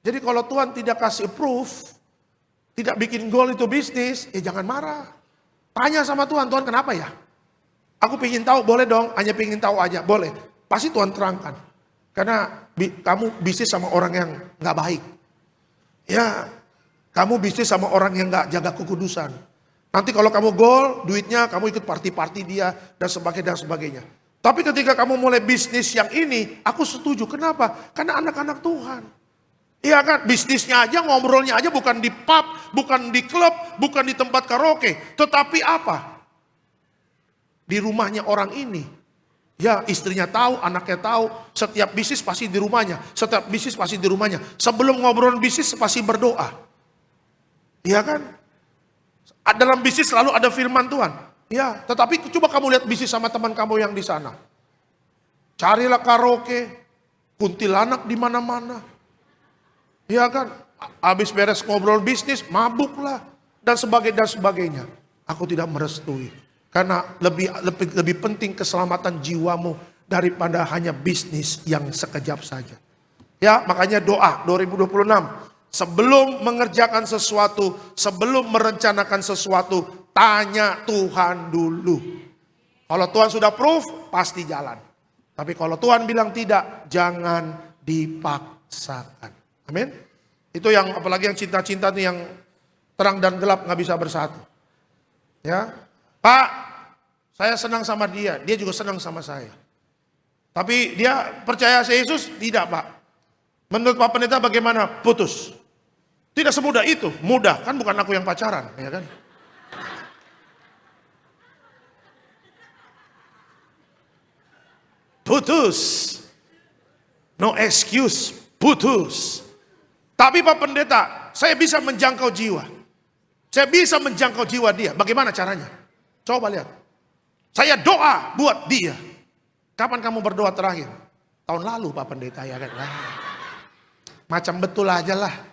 Jadi kalau Tuhan tidak kasih approve, tidak bikin goal itu bisnis, jangan marah. Tanya sama Tuhan, Tuhan kenapa ya? Aku pengen tahu, boleh dong, hanya pengen tahu aja, boleh. Pasti Tuhan terangkan. Karena kamu bisnis sama orang yang gak baik. Ya, kamu bisnis sama orang yang gak jaga kekudusan. Nanti kalau kamu goal, duitnya kamu ikut party-party dia dan sebagainya. Tapi ketika kamu mulai bisnis yang ini, aku setuju. Kenapa? Karena anak-anak Tuhan. Iya kan, bisnisnya aja, ngobrolnya aja bukan di pub, bukan di klub, bukan di tempat karaoke. Tetapi apa? Di rumahnya orang ini. Ya, istrinya tahu, anaknya tahu, setiap bisnis pasti di rumahnya. Setiap bisnis pasti di rumahnya. Sebelum ngobrol bisnis pasti berdoa. Iya kan? Dalam bisnis selalu ada firman Tuhan. Ya, tetapi coba kamu lihat bisnis sama teman kamu yang di sana. Carilah karaoke, kuntilanak di mana-mana. Ya kan, habis beres ngobrol bisnis, mabuklah dan sebagainya. Aku tidak merestui. Karena lebih penting keselamatan jiwamu daripada hanya bisnis yang sekejap saja. Ya, makanya doa 2026. Sebelum mengerjakan sesuatu, sebelum merencanakan sesuatu, tanya Tuhan dulu. Kalau Tuhan sudah proof, pasti jalan. Tapi kalau Tuhan bilang tidak, jangan dipaksakan. Amin. Itu yang apalagi yang cinta-cinta nih yang terang dan gelap nggak bisa bersatu. Ya, Pak, saya senang sama dia juga senang sama saya. Tapi dia percaya Yesus? Tidak, Pak. Menurut Pak Pendeta bagaimana? Putus. Tidak semudah itu, mudah kan bukan aku yang pacaran, ya kan? Putus. No excuse, putus. Tapi Pak Pendeta, saya bisa menjangkau jiwa. Saya bisa menjangkau jiwa dia. Bagaimana caranya? Coba lihat. Saya doa buat dia. Kapan kamu berdoa terakhir? Tahun lalu Pak Pendeta ya kan? Macam betul aja lah.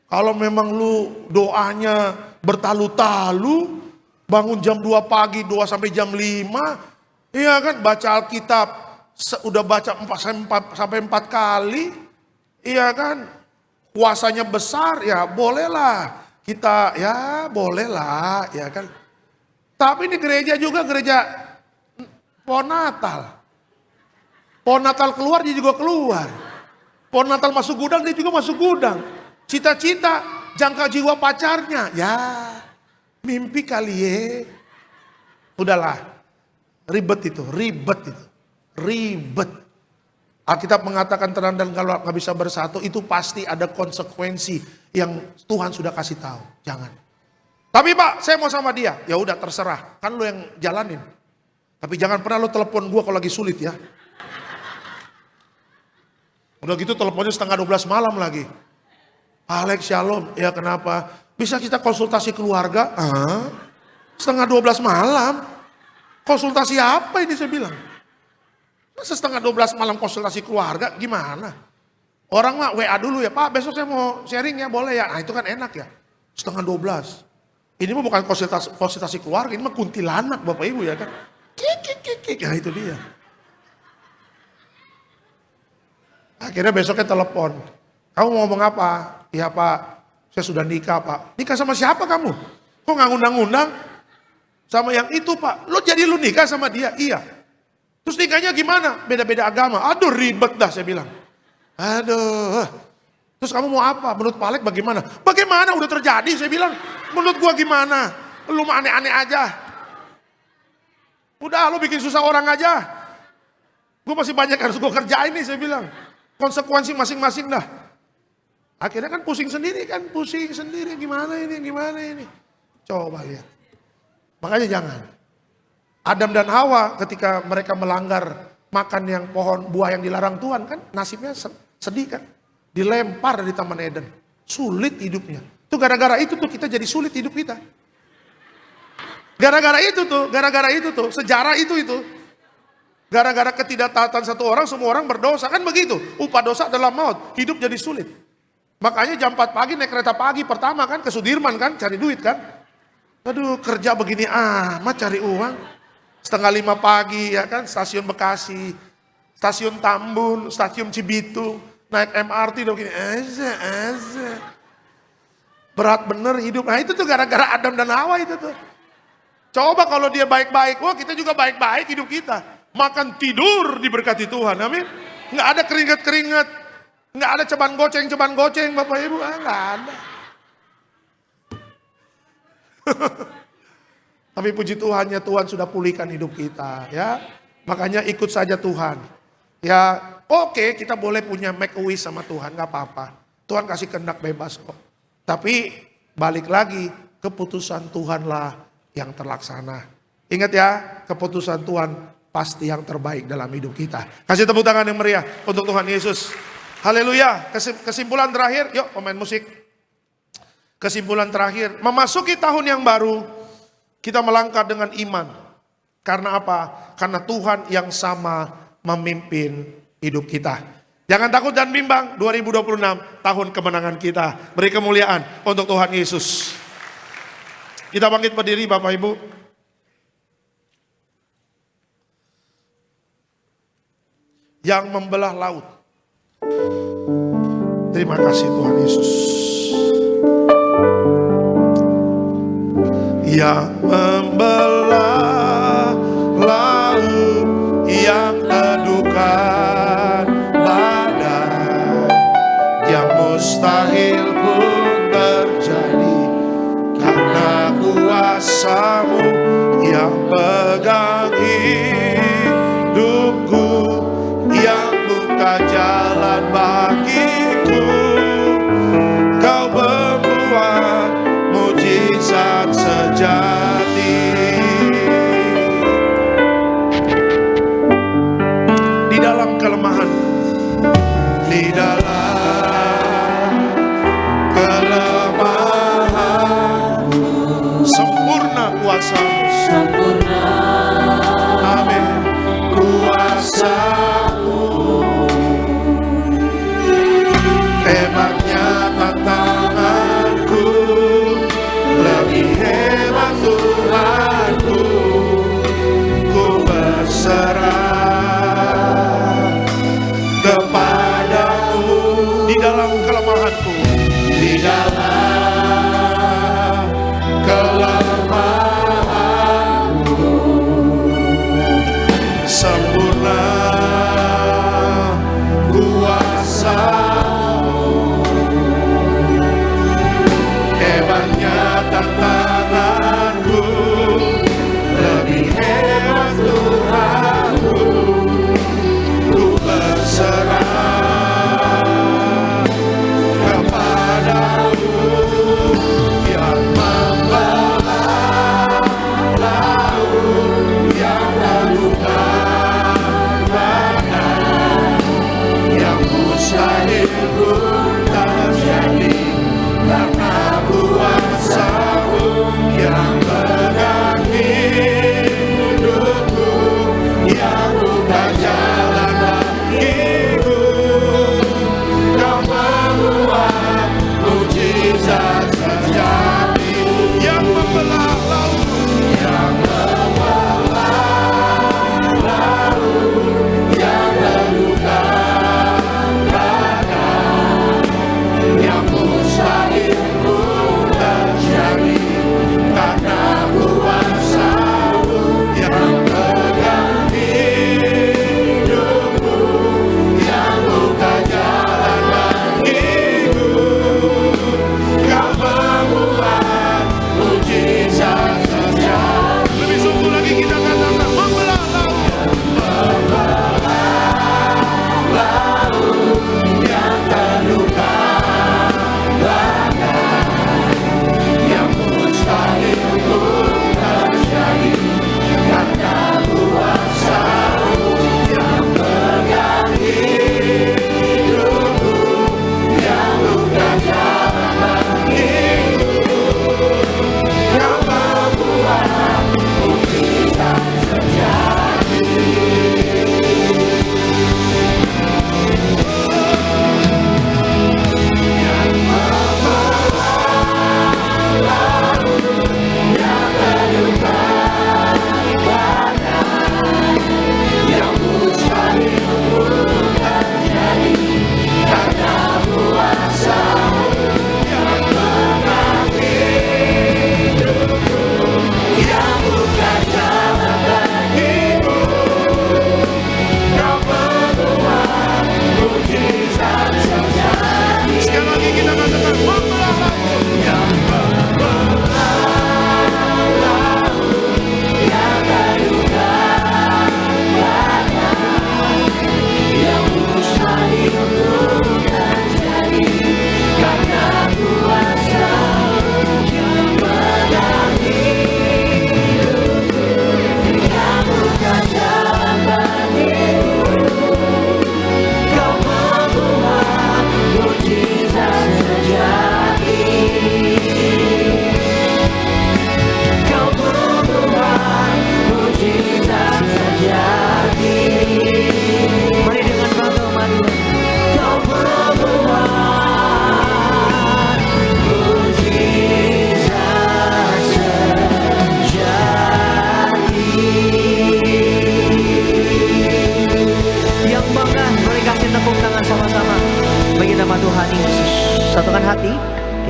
Kalau memang lu doanya bertalu-talu, bangun jam 2 pagi, doa sampai jam 5, iya kan, baca Alkitab, udah baca 4 sampai 4 kali, iya kan, puasanya besar, ya bolehlah, kita, ya bolehlah, ya kan. Tapi ini gereja juga gereja pohon Natal. Pohon Natal keluar, dia juga keluar. Pohon Natal masuk gudang, dia juga masuk gudang. Cita-cita, jangka jiwa pacarnya. Ya, mimpi kali ya. Udahlah, ribet itu. Ribet. Alkitab mengatakan terang dan kalau nggak bisa bersatu, itu pasti ada konsekuensi yang Tuhan sudah kasih tahu. Jangan. Tapi Pak, saya mau sama dia. Ya udah terserah, kan lu yang jalanin. Tapi jangan pernah lu telepon gua kalau lagi sulit ya. Udah gitu teleponnya setengah 12 malam lagi. Alex shalom, ya kenapa? Bisa kita konsultasi keluarga? Setengah 12 malam? Konsultasi apa ini saya bilang? Masa setengah 12 malam konsultasi keluarga? Gimana? Orang mah WA dulu ya, Pak besok saya mau sharing ya, boleh ya. Nah itu kan enak ya, 11:30. Ini mah bukan konsultasi keluarga, ini mah kuntilanak Bapak Ibu ya kan. Kik, nah itu dia. Akhirnya besoknya telepon, kamu mau ngomong apa? Iya Pak, saya sudah nikah Pak. Nikah sama siapa kamu? Kok nggak ngundang-ngundang? Sama yang itu Pak, jadi lu nikah sama dia? Iya. Terus nikahnya gimana? Beda-beda agama. Aduh ribet dah saya bilang. Aduh. Terus kamu mau apa? Menurut Pak Alek bagaimana? Bagaimana udah terjadi saya bilang. Menurut gua gimana? Lu mah aneh-aneh aja. Udah lu bikin susah orang aja. Gua masih banyak harus gua kerjain nih saya bilang. Konsekuensi masing-masing dah. Akhirnya kan pusing sendiri gimana ini. Coba lihat. Makanya jangan. Adam dan Hawa ketika mereka melanggar makan yang pohon buah yang dilarang Tuhan kan nasibnya sedih kan. Dilempar dari Taman Eden. Sulit hidupnya. Itu gara-gara itu tuh kita jadi sulit hidup kita. Gara-gara itu tuh, sejarah itu. Gara-gara ketidaktaatan satu orang, semua orang berdosa. Kan begitu, upah dosa adalah maut, hidup jadi sulit. Makanya jam 4 pagi naik kereta pagi pertama kan ke Sudirman kan, cari duit kan. Aduh kerja begini amat cari uang. 4:30 pagi ya kan, stasiun Bekasi, stasiun Tambun, stasiun Cibitung, naik MRT udah begini, aja. Berat bener hidup. Nah itu tuh gara-gara Adam dan Hawa itu tuh. Coba kalau dia baik-baik, wah kita juga baik-baik hidup kita. Makan tidur diberkati Tuhan, amin. Nggak ada keringat-keringat, nggak ada ceban goceng Bapak Ibu, nggak ada. Tapi puji Tuhannya Tuhan sudah pulihkan hidup kita, ya. Makanya ikut saja Tuhan. Ya, oke, kita boleh punya make a wish sama Tuhan, nggak apa-apa. Tuhan kasih kehendak bebas kok. Tapi balik lagi, keputusan Tuhanlah yang terlaksana. Ingat ya, keputusan Tuhan pasti yang terbaik dalam hidup kita. Kasih tepuk tangan yang meriah untuk Tuhan Yesus. Haleluya. Kesimpulan terakhir, yuk pemain musik. Kesimpulan terakhir, memasuki tahun yang baru, kita melangkah dengan iman. Karena apa? Karena Tuhan yang sama memimpin hidup kita. Jangan takut dan bimbang, 2026 tahun kemenangan kita. Beri kemuliaan untuk Tuhan Yesus. Kita bangkit berdiri Bapak Ibu. Yang membelah laut. Terima kasih Tuhan Yesus. Yang membelah laut, yang teduhkan badai, yang mustahil pun terjadi karena kuasa-Mu yang pegang hidupku, yang buka jalan bagiku. Kau membuat mujizat sejati.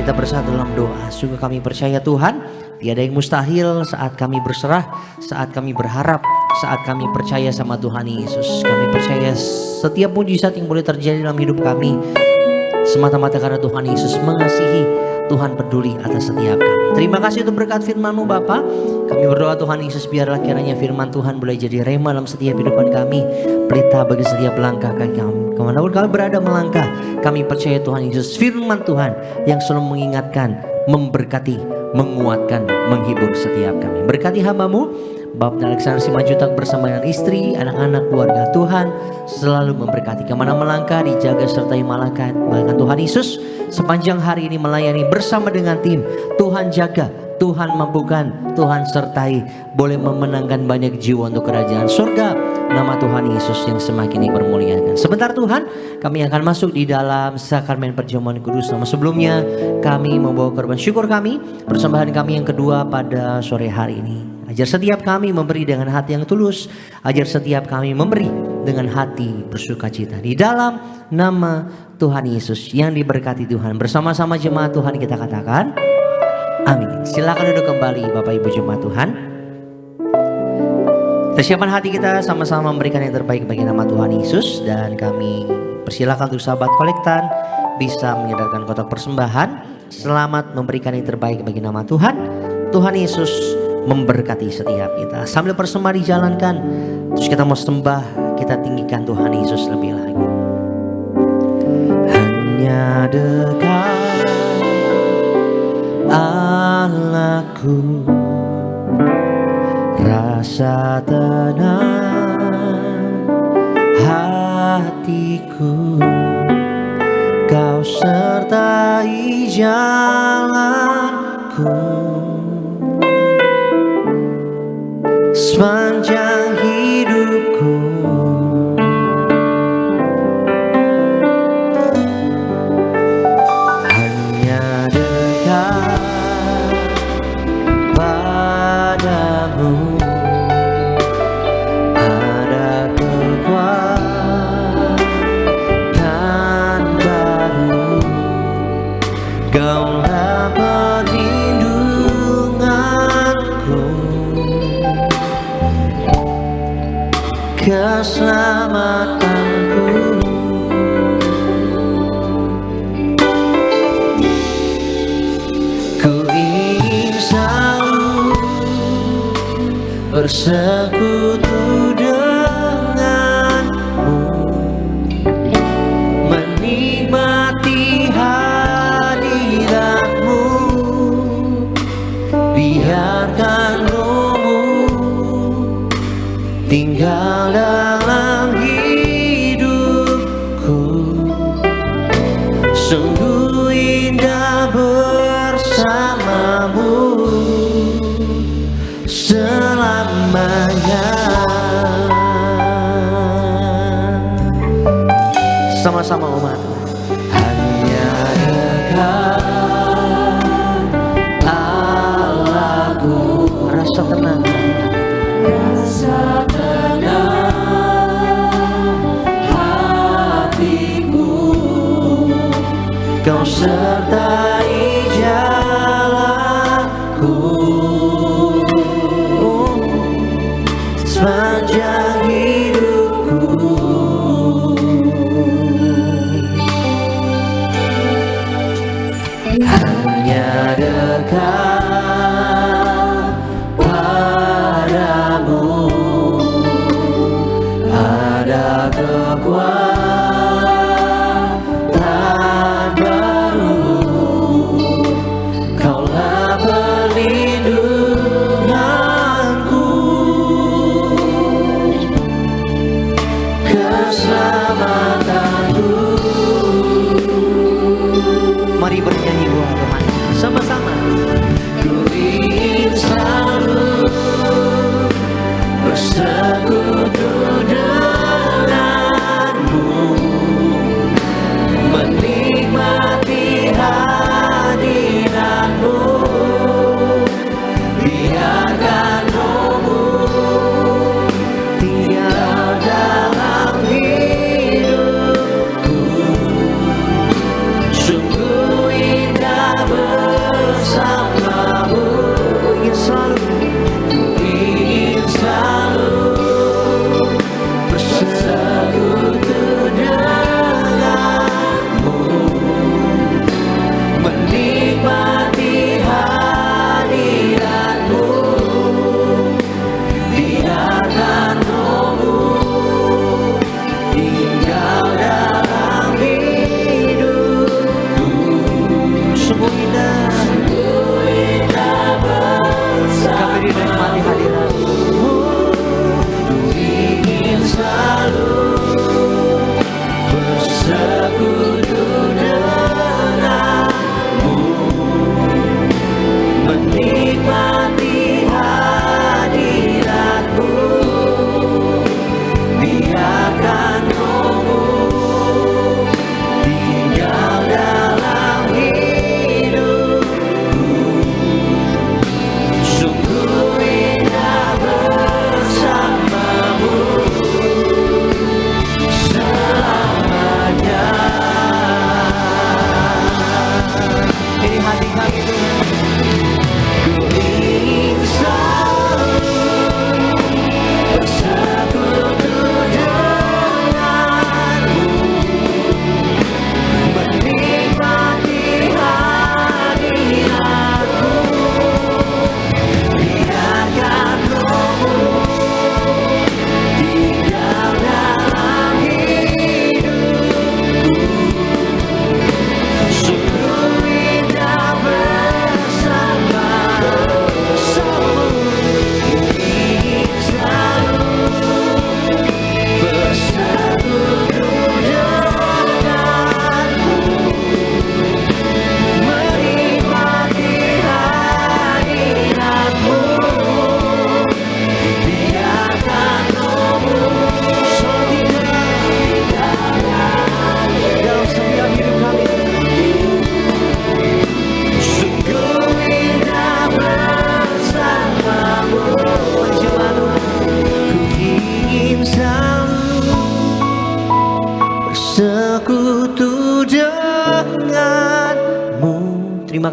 kita bersatu dalam doa. Sungguh kami percaya Tuhan, tiada yang mustahil saat kami berserah, saat kami berharap, saat kami percaya sama Tuhan Yesus. Kami percaya setiap mujizat yang boleh terjadi dalam hidup kami semata-mata karena Tuhan Yesus mengasihi, Tuhan peduli atas setiap kami. Terima kasih untuk berkat firman-Mu Bapa. Kami berdoa Tuhan Yesus, biarlah kiranya firman Tuhan boleh jadi rema dalam setiap kehidupan kami, pelita bagi setiap langkah kaki kami. Kemanapun kami berada melangkah, kami percaya Tuhan Yesus, firman Tuhan yang selalu mengingatkan, memberkati, menguatkan, menghibur setiap kami. Berkati hamba-Mu Bapak Alexander Simanjuntak bersama dengan istri, anak-anak, keluarga. Tuhan selalu memberkati, kemana melangkah dijaga sertai malaikat Tuhan Yesus. Sepanjang hari ini melayani bersama dengan tim, Tuhan jaga, Tuhan mampukan, Tuhan sertai, boleh memenangkan banyak jiwa untuk kerajaan surga. Nama Tuhan Yesus yang semakin dipermuliakan. Sebentar Tuhan, kami akan masuk di dalam sakramen perjamuan kudus. Namun sebelumnya kami membawa korban syukur kami, persembahan kami yang kedua pada sore hari ini. Ajar setiap kami memberi dengan hati yang tulus, ajar setiap kami memberi dengan hati bersukacita. Di dalam nama Tuhan Yesus yang diberkati Tuhan, bersama-sama jemaat Tuhan kita katakan amin. Silakan duduk kembali Bapak Ibu jemaat Tuhan. Persiapan hati kita sama-sama memberikan yang terbaik bagi nama Tuhan Yesus. Dan kami persilakan untuk sahabat kolektan bisa menyadarkan kotak persembahan. Selamat memberikan yang terbaik bagi nama Tuhan. Tuhan Yesus memberkati setiap kita. Sambil persembahan dijalankan, terus kita mau sembah, kita tinggikan Tuhan Yesus lebih lagi. Hanya dekat Allahku, rasa tenang hatiku, Kau sertai jalanku sepanjang hidupku. Hanya dekat padamu ada kekuatan baru. Kaulah perlindunganku, keselamatanku. Ku ingin selalu bersekutu denganmu, menikmati hadiratmu. Biarkan Roh-Mu tinggal dalam hidupku. Sungguh indah bersamamu selamanya. Sama-sama umat. Hanya dekat Allahku, rasa tenang, rasa Kau sertai jalanku sepanjang hidupku. Hanya dekat padamu ada kekuatan baru. Kaulah perlindunganku, keselamatanku. Mari bernyanyi buat Tuhan sama-sama. Ku ingin selalu bersekutu denganmu, menikmati hadiratmu. Biarkan Roh-Mu tinggal dalam hidupku. Sungguh indah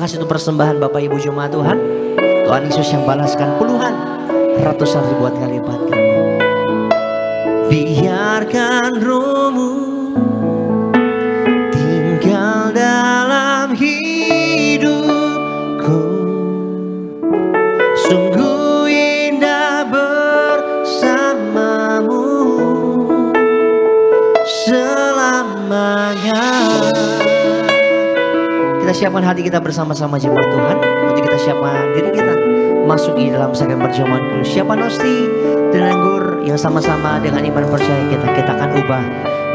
kasih untuk persembahan Bapak Ibu Jemaat Tuhan. Tuhan Yesus yang balaskan puluhan, ratusan ribuan kali lipat. Biarkan Roh-Mu tinggal dalam hidupku. Sungguh indah bersamamu selamanya. Kita siapkan hati kita bersama-sama jemaat Tuhan. Untuk kita siapkan diri kita masuk di dalam segmen perjamuan kudus. Siapkan Hosti dan anggur yang sama-sama dengan iman percaya kita akan ubah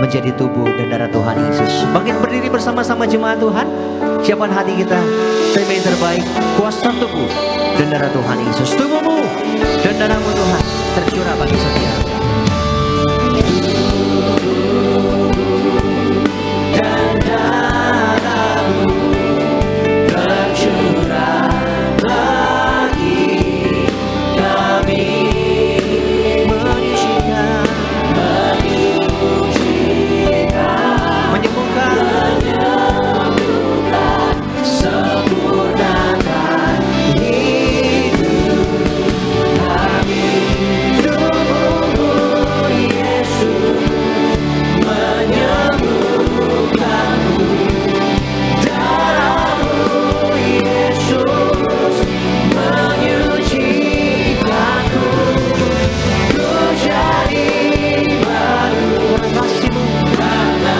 menjadi tubuh dan darah Tuhan Yesus. Bangkit berdiri bersama-sama jemaat Tuhan. Siapkan hati kita, tema yang terbaik, kuasa tubuh dan darah Tuhan Yesus. Tubuhmu dan darahmu Tuhan tercurah bagi setiap. Dan darahmu tercurah bagi kami, menyucikan, menyembuhkan, sempurnakan hidup kami. Tubuhmu Yesus menyembuhkanku, darahmu Yesus menyucikanku, ku jadi baru. Kasih-Mu,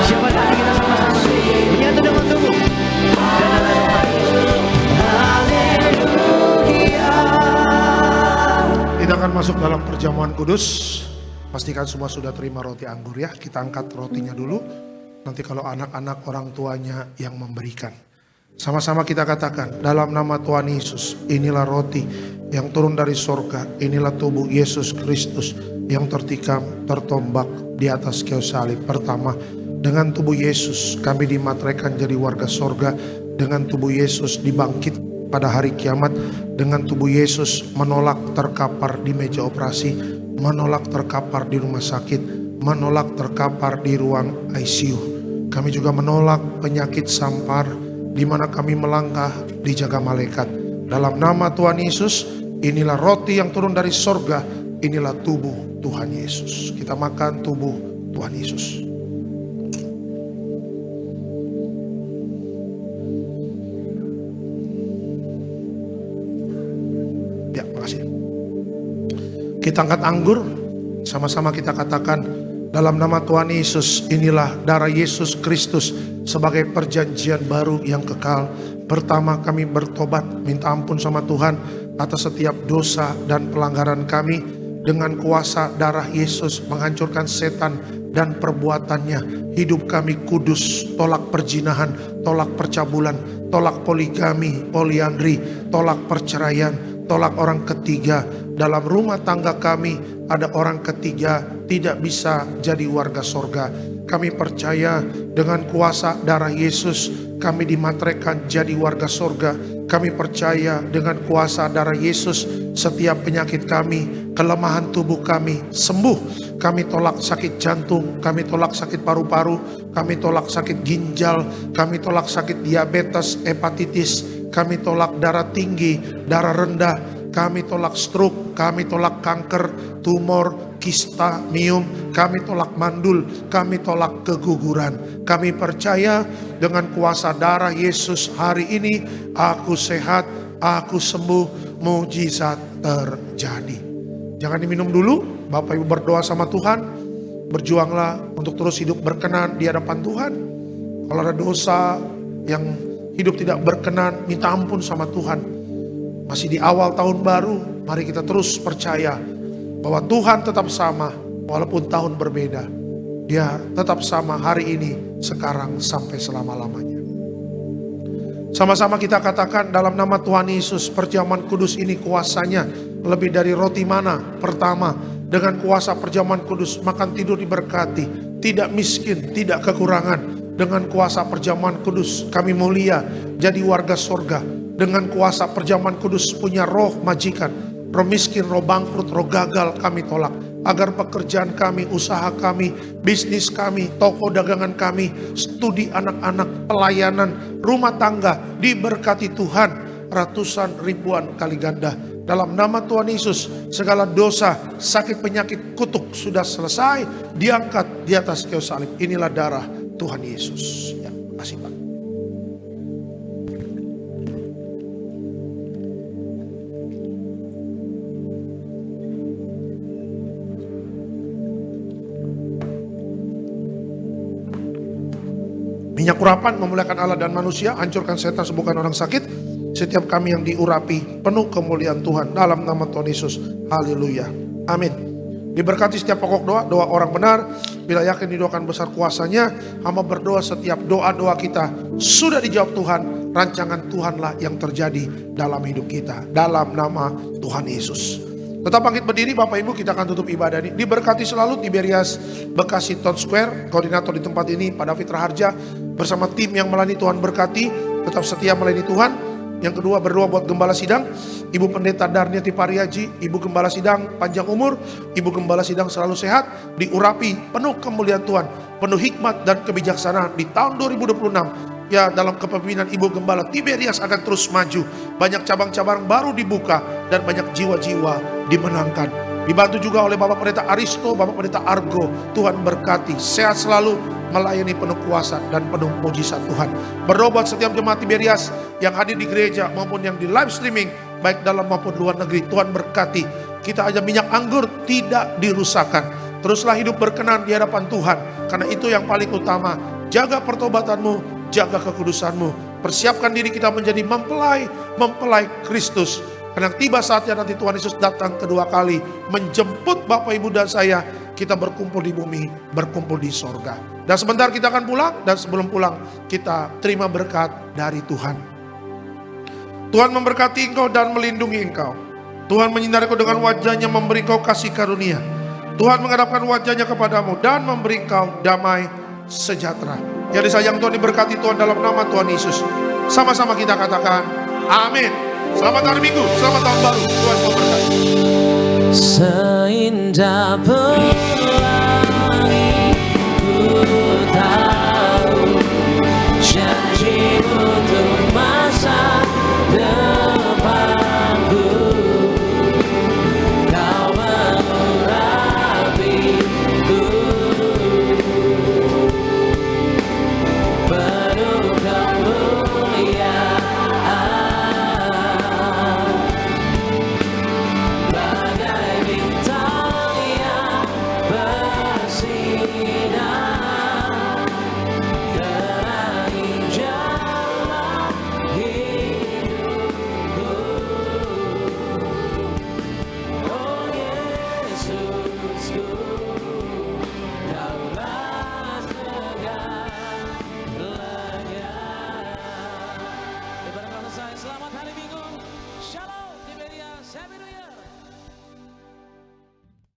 siapa lagi kita sama-sama menyatu dengan tubuh dan darah Tuhan Yesus. Haleluya. Kita akan masuk dalam perjamuan kudus. Pastikan semua sudah terima roti anggur ya. Kita angkat rotinya dulu. Nanti kalau anak-anak orang tuanya yang memberikan. Sama-sama kita katakan dalam nama Tuhan Yesus, inilah roti yang turun dari sorga. Inilah tubuh Yesus Kristus yang tertikam, tertombak di atas kayu salib. Pertama, dengan tubuh Yesus kami dimateraikan jadi warga sorga. Dengan tubuh Yesus dibangkit pada hari kiamat. Dengan tubuh Yesus menolak terkapar di meja operasi, menolak terkapar di rumah sakit, menolak terkapar di ruang ICU. Kami juga menolak penyakit sampar di mana kami melangkah dijaga malaikat. Dalam nama Tuhan Yesus, inilah roti yang turun dari sorga, inilah tubuh Tuhan Yesus. Kita makan tubuh Tuhan Yesus. Ya, makasih. Kita angkat anggur, sama-sama kita katakan dalam nama Tuhan Yesus, inilah darah Yesus Kristus sebagai perjanjian baru yang kekal. Pertama, kami bertobat, minta ampun sama Tuhan atas setiap dosa dan pelanggaran kami. Dengan kuasa darah Yesus menghancurkan setan dan perbuatannya. Hidup kami kudus, tolak perzinahan, tolak percabulan, tolak poligami, poliandri, tolak perceraian, tolak orang ketiga. Dalam rumah tangga kami ada orang ketiga, tidak bisa jadi warga sorga. Kami percaya dengan kuasa darah Yesus kami dimateraikan jadi warga sorga. Kami percaya dengan kuasa darah Yesus setiap penyakit kami, kelemahan tubuh kami sembuh. Kami tolak sakit jantung, kami tolak sakit paru-paru, kami tolak sakit ginjal, kami tolak sakit diabetes, hepatitis, kami tolak darah tinggi, darah rendah, kami tolak stroke, kami tolak kanker, tumor, kista, miom, kami tolak mandul, kami tolak keguguran. Kami percaya dengan kuasa darah Yesus hari ini aku sehat, aku sembuh, mujizat terjadi. Jangan diminum dulu, Bapak Ibu berdoa sama Tuhan, berjuanglah untuk terus hidup berkenan di hadapan Tuhan. Kalau ada dosa yang hidup tidak berkenan, minta ampun sama Tuhan. Masih di awal tahun baru, mari kita terus percaya bahwa Tuhan tetap sama walaupun tahun berbeda. Dia tetap sama hari ini, sekarang sampai selama-lamanya. Sama-sama kita katakan dalam nama Tuhan Yesus, perjamuan kudus ini kuasanya lebih dari roti mana. Pertama, dengan kuasa perjamuan kudus makan tidur diberkati, tidak miskin, tidak kekurangan. Dengan kuasa perjamuan kudus kami mulia jadi warga sorga. Dengan kuasa perjamuan kudus punya roh majikan, roh miskin, roh bangkrut, roh gagal kami tolak. agar pekerjaan kami, usaha kami, bisnis kami, toko dagangan kami, studi anak-anak, pelayanan, rumah tangga diberkati Tuhan ratusan ribuan kali ganda. Dalam nama Tuhan Yesus, segala dosa, sakit, penyakit, kutuk sudah selesai, diangkat di atas kayu salib. Inilah darah Tuhan Yesus. Ya, kasih Pak. Minyak urapan memuliakan Allah dan manusia, hancurkan setan, sembuhkan orang sakit. Setiap kami yang diurapi penuh kemuliaan Tuhan dalam nama Tuhan Yesus. Haleluya. Amin. Diberkati setiap pokok doa, doa orang benar. Bila yakin didoakan besar kuasanya, hamba berdoa setiap doa-doa kita sudah dijawab Tuhan. Rancangan Tuhanlah yang terjadi dalam hidup kita. Dalam nama Tuhan Yesus. Tetap bangkit berdiri Bapak Ibu, kita akan tutup ibadah ini. Diberkati selalu Tiberias Bekasi Town Square. Koordinator di tempat ini Pak David Raharja bersama tim yang melayani Tuhan berkati. Tetap setia melayani Tuhan. Yang kedua, berdoa buat Gembala Sidang, Ibu Pendeta Darniati Pariaji, Ibu Gembala Sidang panjang umur, Ibu Gembala Sidang selalu sehat, diurapi penuh kemuliaan Tuhan, penuh hikmat dan kebijaksanaan di tahun 2026. Ya, dalam kepemimpinan Ibu Gembala Tiberias akan terus maju. Banyak cabang-cabang baru dibuka dan banyak jiwa-jiwa dimenangkan. Dibantu juga oleh Bapak Pendeta Aristo, Bapak Pendeta Argo. Tuhan berkati, sehat selalu, melayani penuh kuasa dan penuh mujizat Tuhan. Berdoa buat setiap jemaat Tiberias yang hadir di gereja maupun yang di live streaming, baik dalam maupun luar negeri. Tuhan berkati, kita aja minyak anggur tidak dirusakkan. Teruslah hidup berkenan di hadapan Tuhan, karena itu yang paling utama. Jaga pertobatanmu, jaga kekudusanmu. Persiapkan diri kita menjadi mempelai Kristus. Karena tiba saatnya nanti Tuhan Yesus datang kedua kali menjemput Bapak Ibu dan saya. Kita berkumpul di bumi, berkumpul di sorga. Dan sebentar kita akan pulang, dan sebelum pulang kita terima berkat dari Tuhan. Tuhan memberkati engkau dan melindungi engkau. Tuhan menyinari engkau dengan wajahnya, memberi engkau kasih karunia. Tuhan menghadapkan wajahnya kepadamu dan memberi engkau damai sejahtera. Jadi sayang Tuhan, diberkati Tuhan dalam nama Tuhan Yesus. Sama-sama kita katakan amin. Selamat hari Minggu, selamat tahun baru. Tuhan memberkati. Seindah pelangi ku tahu janjimu untuk masa depanku. Kau mengurapiku penuh kemuliaan. School.